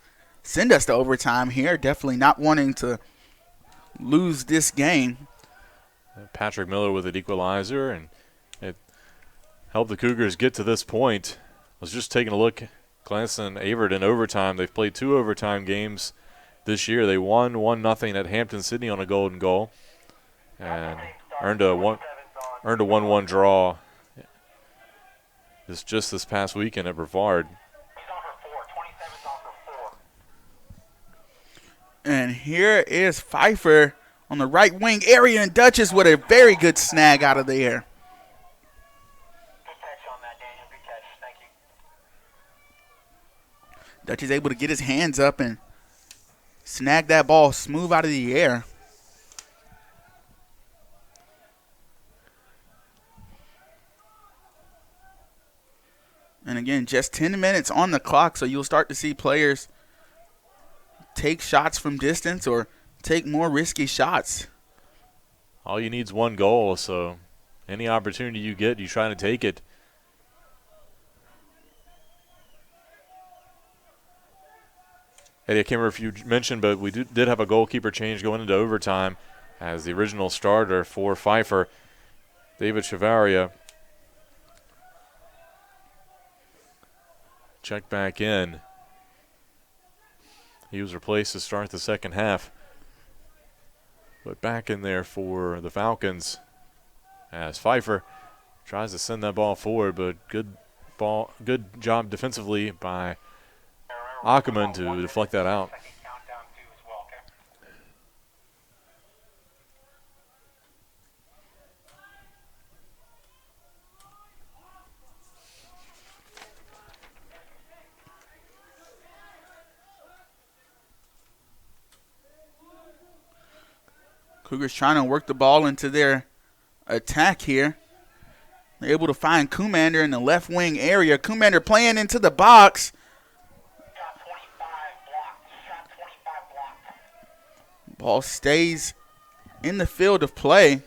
send us to overtime here. Definitely not wanting to lose this game. Patrick Miller with an equalizer, and it helped the Cougars get to this point. I was just taking a look, glancing at Averett in overtime. They've played 2 overtime games this year. They won 1-0 at Hampton-Sydney on a golden goal and earned a 1-1 draw just this past weekend at Brevard. And here is Pfeiffer on the right wing area, and Duchess with a very good snag out of the air. Good catch on that, Daniel. Good catch. Thank you. Dutch is able to get his hands up and snag that ball smooth out of the air. And again, just 10 minutes on the clock, so you'll start to see players take shots from distance or take more risky shots. All you need is 1 goal, so any opportunity you get, you try to take it. Eddie, I can't remember if you mentioned, but we did have a goalkeeper change going into overtime as the original starter for Pfeiffer, David Chavaria, checked back in. He was replaced to start the second half. But back in there for the Falcons as Pfeiffer tries to send that ball forward, but good job defensively by Ackerman to deflect that out. Cougars trying to work the ball into their attack here. They're able to find Commander in the left wing area. Commander playing into the box. Ball stays in the field of play. Looks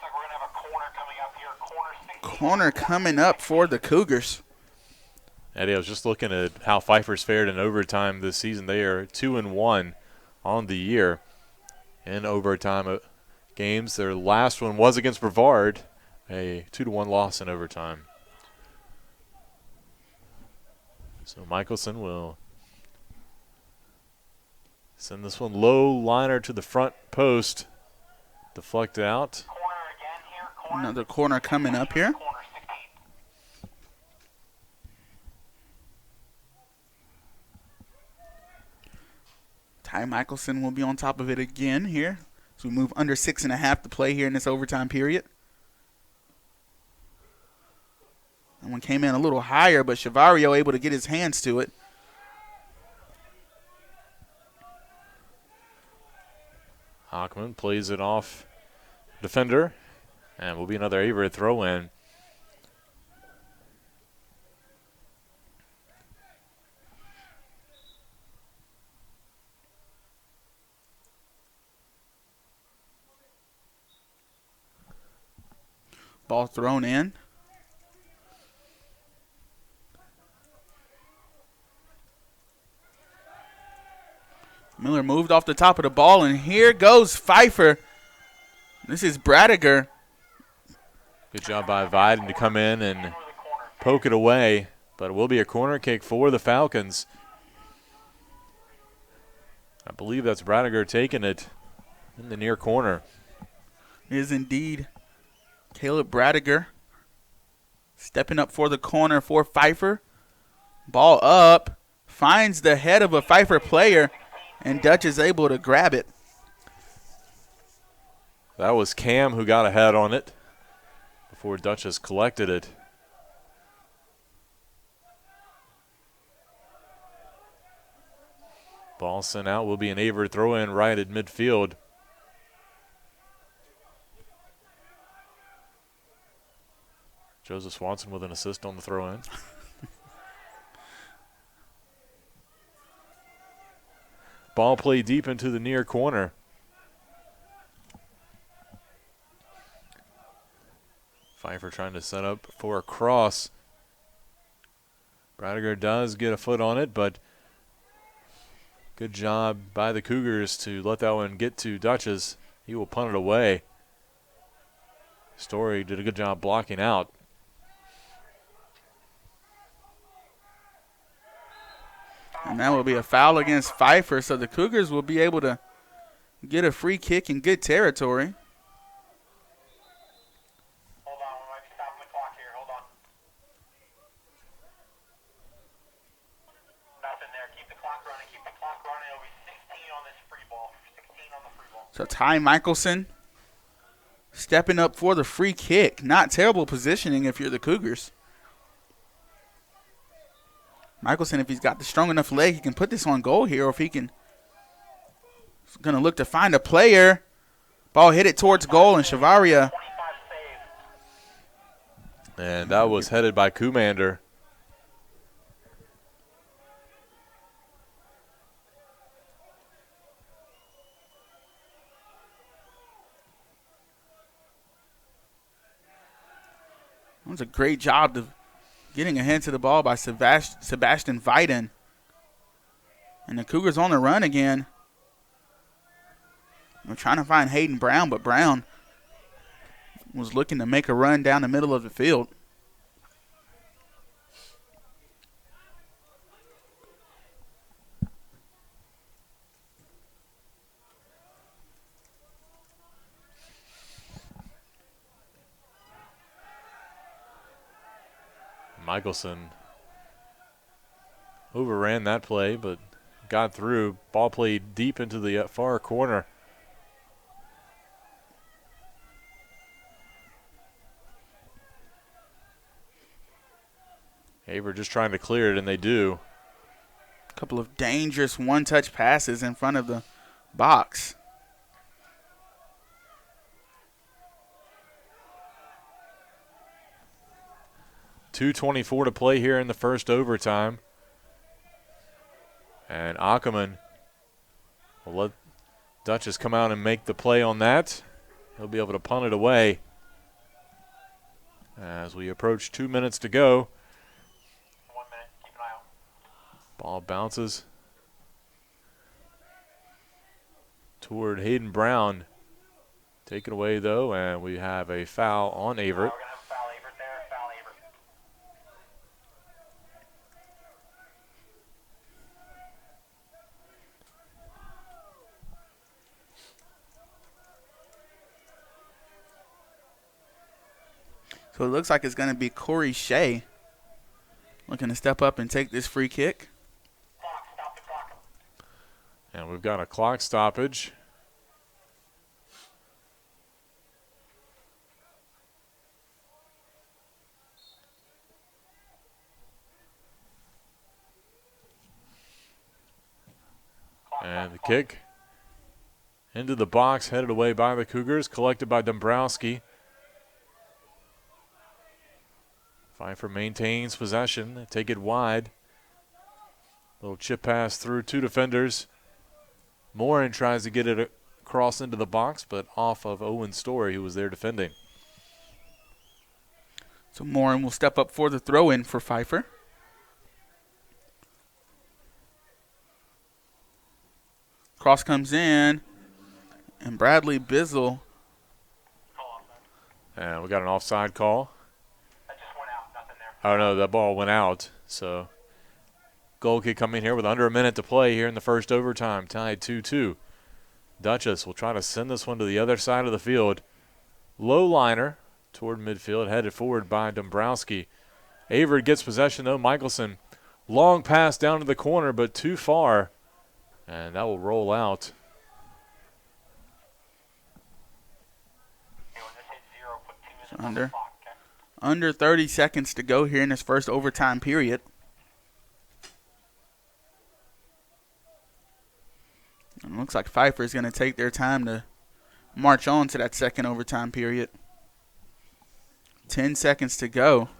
like we're going to have a corner coming up here. Corner coming up for the Cougars. Eddie, I was just looking at how Pfeiffer's fared in overtime this season. They are 2-1 on the year in overtime games. Their last one was against Brevard, a 2-1 loss in overtime. So Michelson will send this one low liner to the front post. Deflect out. Another corner coming up here. Ty Michelson will be on top of it again here. So we move under 6.5 to play here in this overtime period. That one came in a little higher, but Chavario able to get his hands to it. Hockman plays it off defender, and will be another Averett throw-in. Ball thrown in. Miller moved off the top of the ball, and here goes Pfeiffer. This is Bradiger. Good job by Viden to come in and poke it away, but it will be a corner kick for the Falcons. I believe that's Bradiger taking it in the near corner. It is indeed Caleb Bradiger stepping up for the corner for Pfeiffer. Ball up, finds the head of a Pfeiffer player, and Dutch is able to grab it. That was Cam who got ahead on it. before Dutchess collected it. Ball sent out will be an Averett throw-in right at midfield. Joseph Swanson with an assist on the throw-in. Ball played deep into the near corner. Pfeiffer trying to set up for a cross. Bradiger does get a foot on it, but good job by the Cougars to let that one get to Dutchess. He will punt it away. Story did a good job blocking out. And that will be a foul against Pfeiffer, so the Cougars will be able to get a free kick in good territory. Hold on, we might be stopping the clock here. Hold on. Nothing there. Keep the clock running. Keep the clock running. It'll be 16 on this free ball. 16 on the free ball. So Ty Michelson stepping up for the free kick. Not terrible positioning if you're the Cougars. Michelson, if he's got the strong enough leg, he can put this on goal here, or if he can, he's going to look to find a player. Ball hit it towards goal, and Shavaria. And that was headed by Kumander. That was a great job of getting ahead to the ball by Sebastian Viden. And the Cougars on the run again. We're trying to find Hayden Brown, but Brown was looking to make a run down the middle of the field. Michelson overran that play, but got through. Ball played deep into the far corner. Averett just trying to clear it, and they do. A couple of dangerous one-touch passes in front of the box. .224 to play here in the first overtime. And Ackerman will let Dutchess come out and make the play on that. He'll be able to punt it away as we approach 2 minutes to go. 1 minute. Keep an eye out. Ball bounces toward Hayden Brown. Taken away, though, and we have a foul on Averett. So it looks like it's going to be Corey Shea looking to step up and take this free kick. And we've got a clock stoppage. And the kick into the box, headed away by the Cougars, collected by Dombrowski. Pfeiffer maintains possession. They take it wide. Little chip pass through two defenders. Morin tries to get it across into the box, but off of Owen Story, who was there defending. So Morin will step up for the throw-in for Pfeiffer. Cross comes in, and Bradley Bizzle. And we got an offside call. Oh, no, that ball went out. So goal kick coming here with under a minute to play here in the first overtime, tied 2-2. Dutchess will try to send this one to the other side of the field. Low liner toward midfield, headed forward by Dombrowski. Averett gets possession, though. Michelson, long pass down to the corner, but too far. And that will roll out. Under. Under 30 seconds to go here in this first overtime period. And it looks like Pfeiffer is going to take their time to march on to that second overtime period. 10 seconds to go.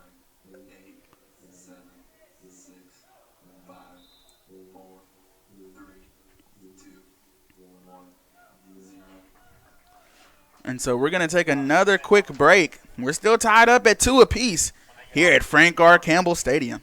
And so we're going to take another quick break. We're still tied up at 2 apiece here at Frank R. Campbell Stadium.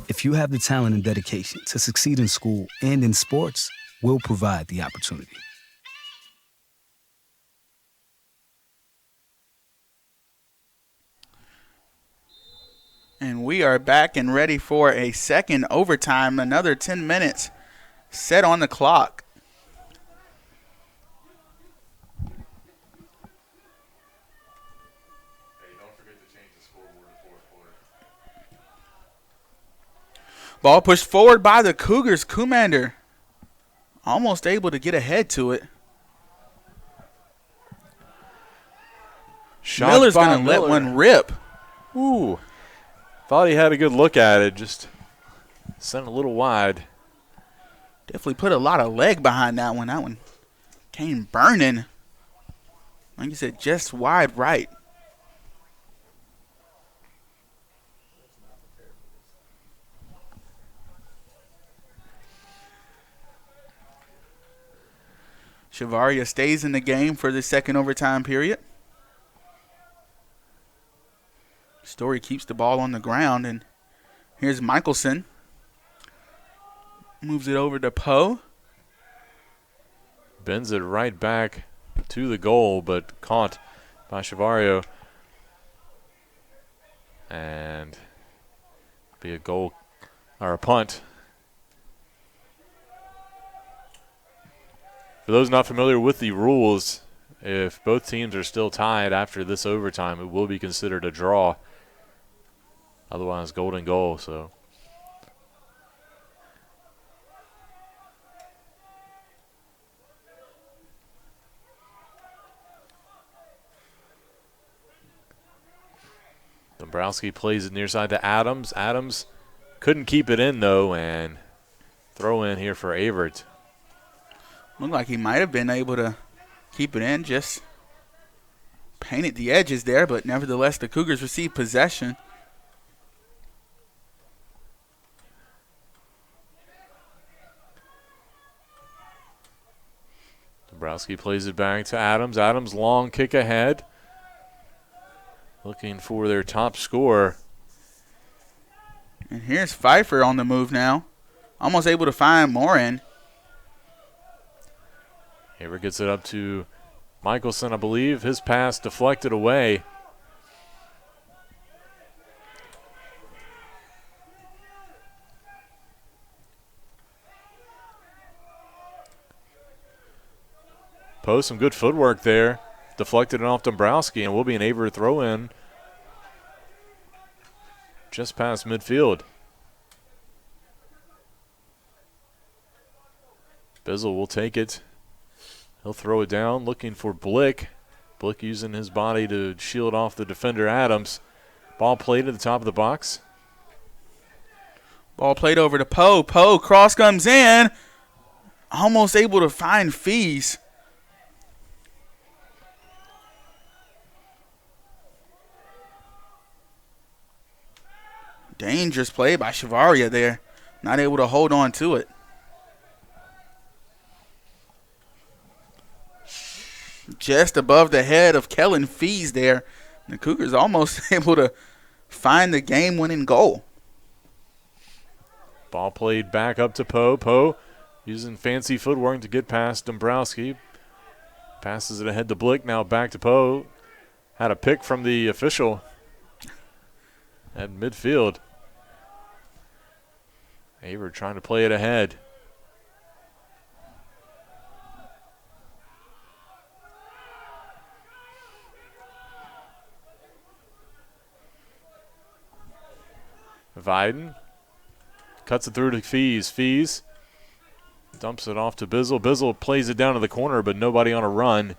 If you have the talent and dedication to succeed in school and in sports, we'll provide the opportunity. And we are back and ready for a second overtime. Another 10 minutes set on the clock. Ball pushed forward by the Cougars. Commander almost able to get ahead to it. Miller's going to let one rip. Ooh. Thought he had a good look at it. Just sent a little wide. Definitely put a lot of leg behind that one. That one came burning. Like you said, just wide right. Shavaria stays in the game for the second overtime period. Story keeps the ball on the ground, and here's Michelson. Moves it over to Poe. Bends it right back to the goal, but caught by Shavario. And be a goal or a punt. For those not familiar with the rules, if both teams are still tied after this overtime, it will be considered a draw. Otherwise, golden goal. So Dombrowski plays it near side to Adams. Adams couldn't keep it in, though, and throw in here for Averett. Looked like he might have been able to keep it in, just painted the edges there, but nevertheless the Cougars receive possession. Dombrowski plays it back to Adams. Adams, long kick ahead. Looking for their top scorer. And here's Pfeiffer on the move now. Almost able to find Morin. Averett gets it up to Michelson, I believe. His pass deflected away. Poe, some good footwork there. Deflected it off Dombrowski, and will be an Averett throw-in just past midfield. Bizzle will take it. He'll throw it down, looking for Blick. Blick using his body to shield off the defender, Adams. Ball played at the top of the box. Ball played over to Poe. Poe, cross comes in. Almost able to find Fees. Dangerous play by Chavaria there. Not able to hold on to it. Just above the head of Kellen Fees there. The Cougars almost able to find the game-winning goal. Ball played back up to Poe. Poe using fancy footwork to get past Dombrowski. Passes it ahead to Blick. Now back to Poe. Had a pick from the official at midfield. Averett trying to play it ahead. Viden cuts it through to Fees. Fees dumps it off to Bizzle. Bizzle plays it down to the corner, but nobody on a run.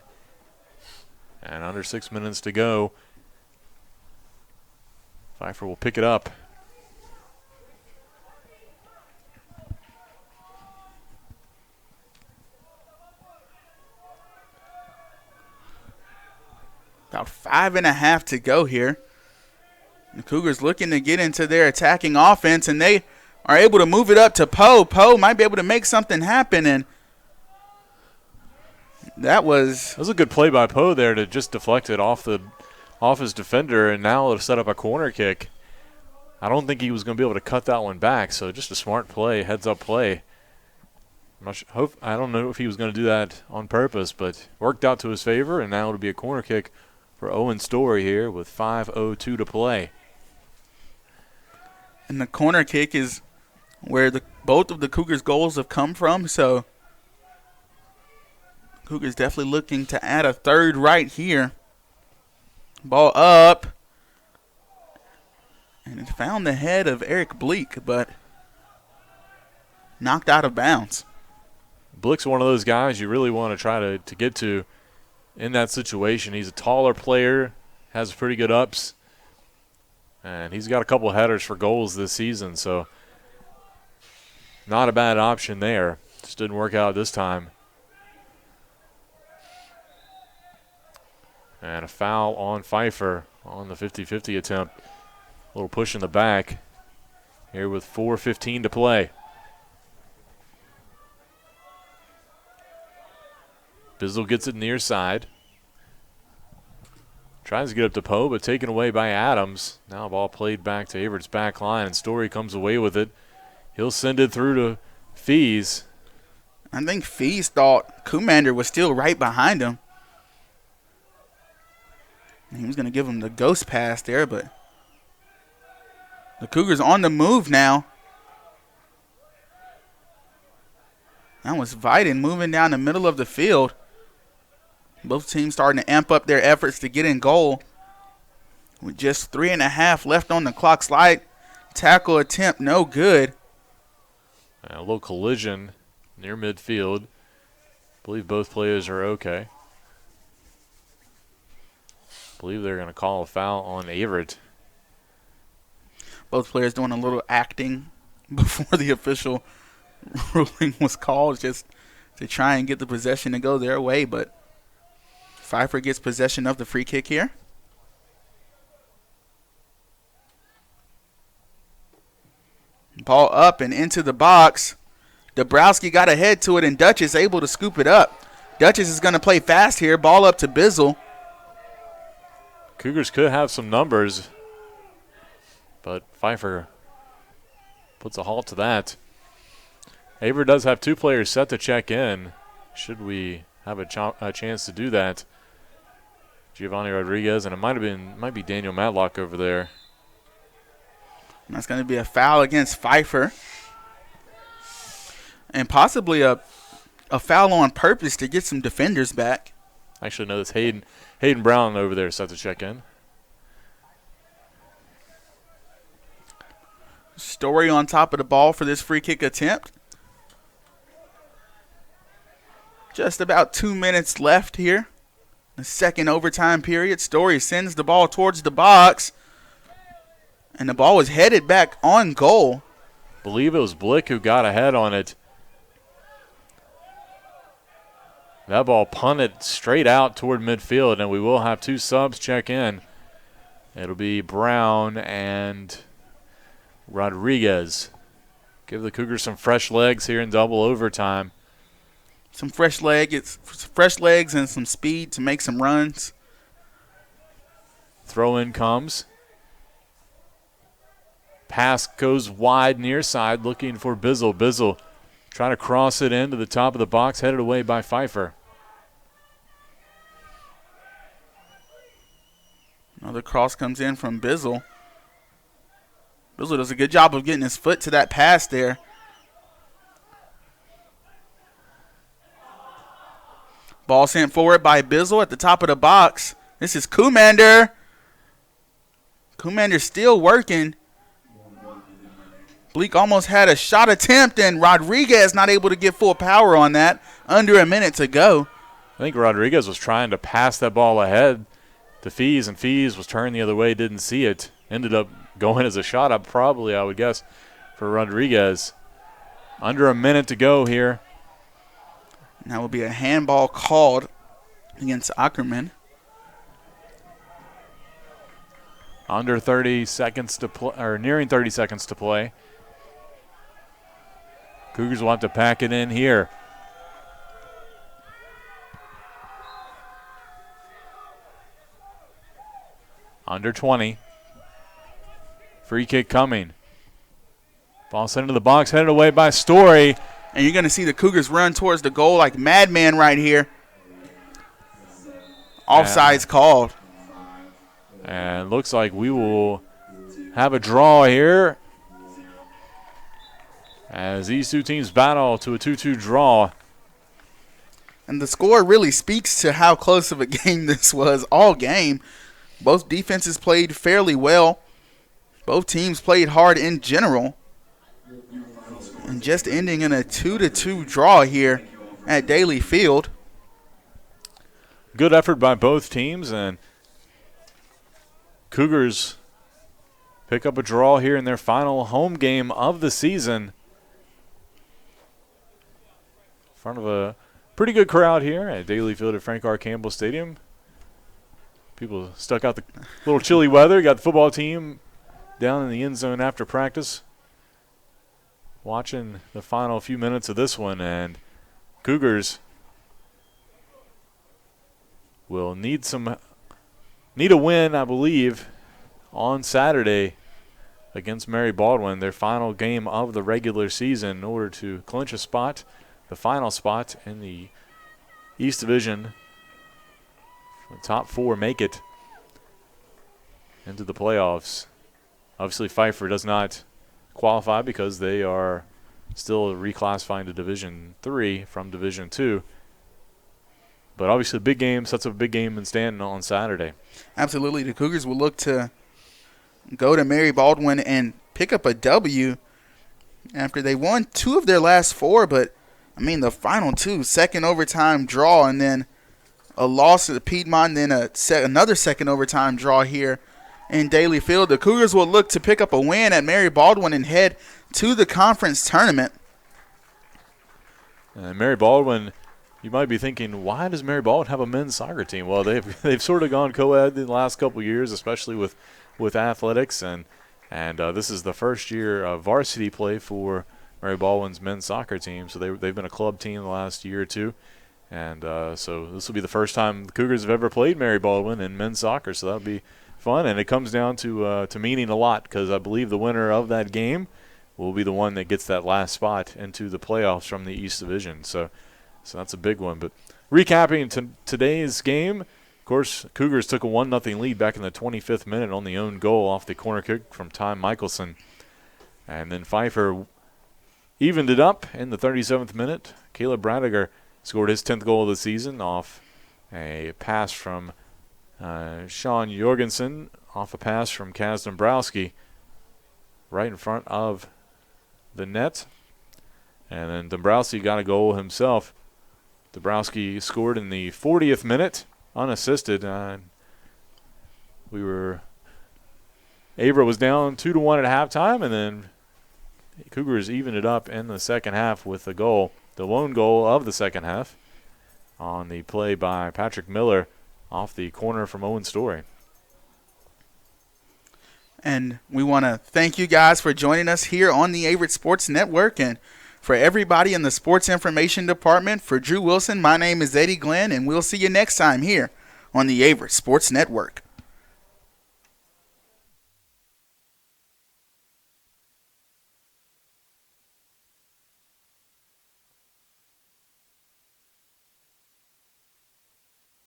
And under 6 minutes to go. Pfeiffer will pick it up. About 5.5 to go here. The Cougars looking to get into their attacking offense, and they are able to move it up to Poe. Poe might be able to make something happen, and that was a good play by Poe there to just deflect it off his defender, and now it'll set up a corner kick. I don't think he was going to be able to cut that one back, so just a smart play, heads-up play. I don't know if he was going to do that on purpose, but worked out to his favor, and now it'll be a corner kick for Owen Story here with 5:02 to play. And the corner kick is where both of the Cougars' goals have come from, so Cougars definitely looking to add a third right here. Ball up. And it found the head of Eric Bleak, but knocked out of bounds. Blick's one of those guys you really want to try to get to in that situation. He's a taller player, has pretty good ups, and he's got a couple headers for goals this season, so not a bad option there. Just didn't work out this time. And a foul on Pfeiffer on the 50-50 attempt. A little push in the back here with 4:15 to play. Bizzle gets it near side. Tries to get up to Poe, but taken away by Adams. Now ball played back to Averett's back line, and Story comes away with it. He'll send it through to Fees. I think Fees thought Commander was still right behind him. He was going to give him the ghost pass there, but the Cougars on the move now. That was Viden moving down the middle of the field. Both teams starting to amp up their efforts to get in goal. With just 3.5 left on the clock. Slide tackle attempt, no good. A little collision near midfield. I believe both players are okay. I believe they're going to call a foul on Averett. Both players doing a little acting before the official ruling was called, just to try and get the possession to go their way, but Pfeiffer gets possession of the free kick here. Ball up and into the box. Dabrowski got ahead to it, and Dutch is able to scoop it up. Duchess is going to play fast here. Ball up to Bizzle. Cougars could have some numbers, but Pfeiffer puts a halt to that. Averett does have 2 players set to check in. Should we have a chance to do that? Giovanni Rodriguez, and it might be Daniel Matlock over there. And that's going to be a foul against Pfeiffer. And possibly a foul on purpose to get some defenders back. Actually, no, it's Hayden Brown over there set to check in. Story on top of the ball for this free kick attempt. Just about 2 minutes left here. The second overtime period. Story sends the ball towards the box. And the ball was headed back on goal. Believe it was Blick who got ahead on it. That ball punted straight out toward midfield, and we will have 2 subs check in. It'll be Brown and Rodriguez. Give the Cougars some fresh legs here in double overtime. Some fresh legs and some speed to make some runs. Throw in comes. Pass goes wide near side, looking for Bizzle. Bizzle trying to cross it into the top of the box, headed away by Pfeiffer. Another cross comes in from Bizzle. Bizzle does a good job of getting his foot to that pass there. Ball sent forward by Bizzle at the top of the box. This is Kumander. Kumander still working. Bleak almost had a shot attempt, and Rodriguez not able to get full power on that. Under a minute to go. I think Rodriguez was trying to pass that ball ahead to Fees, and Fees was turned the other way, didn't see it. Ended up going as a shot up, probably, I would guess, for Rodriguez. Under a minute to go here. And that will be a handball called against Ackerman. Under 30 seconds to play, or nearing 30 seconds to play. Cougars will have to pack it in here. Under 20. Free kick coming. Ball sent into the box, headed away by Story. And you're going to see the Cougars run towards the goal like madman right here. Offsides called. And looks like we will have a draw here as these 2 teams battle to a 2-2 draw. And the score really speaks to how close of a game this was all game. Both defenses played fairly well. Both teams played hard in general. And just ending in a 2-2 draw here at Daly Field. Good effort by both teams, and Cougars pick up a draw here in their final home game of the season. In front of a pretty good crowd here at Daly Field at Frank R. Campbell Stadium. People stuck out the little chilly weather. Got the football team down in the end zone after practice, watching the final few minutes of this one, and Cougars will need a win, I believe, on Saturday against Mary Baldwin, their final game of the regular season, in order to clinch a spot, the final spot in the East Division. The top 4 make it into the playoffs. Obviously, Pfeiffer does not qualify because they are still reclassifying to Division III from Division II. But obviously, big game sets up a big game in Stanton on Saturday. Absolutely. The Cougars will look to go to Mary Baldwin and pick up a W after they won 2 of their last 4. But, I mean, the final 2, second overtime draw, and then a loss to the Piedmont, and then another second overtime draw here in Daly Field. The Cougars will look to pick up a win at Mary Baldwin and head to the conference tournament. Mary Baldwin, you might be thinking, why does Mary Baldwin have a men's soccer team? Well, they've sort of gone co-ed in the last couple of years, especially with athletics, and this is the first year of varsity play for Mary Baldwin's men's soccer team. So they've been a club team the last year or two, And so this will be the first time the Cougars have ever played Mary Baldwin in men's soccer, so that'll be fun. And it comes down to meaning a lot, because I believe the winner of that game will be the one that gets that last spot into the playoffs from the East Division. So that's a big one. But recapping today's game, of course, Cougars took a 1-0 lead back in the 25th minute on the own goal off the corner kick from Ty Michelson. And then Pfeiffer evened it up in the 37th minute. Caleb Bradiger scored his 10th goal of the season off a pass from Sean Jorgensen, off a pass from Kaz Dombrowski right in front of the net. And then Dombrowski got a goal himself. Dombrowski scored in the 40th minute, unassisted. Averett was down 2-1 at halftime, and then Cougars evened it up in the second half with a goal, the lone goal of the second half, on the play by Patrick Miller off the corner from Owen Story. And we want to thank you guys for joining us here on the Averett Sports Network. And for everybody in the Sports Information Department, for Drew Wilson, my name is Eddie Glenn, and we'll see you next time here on the Averett Sports Network.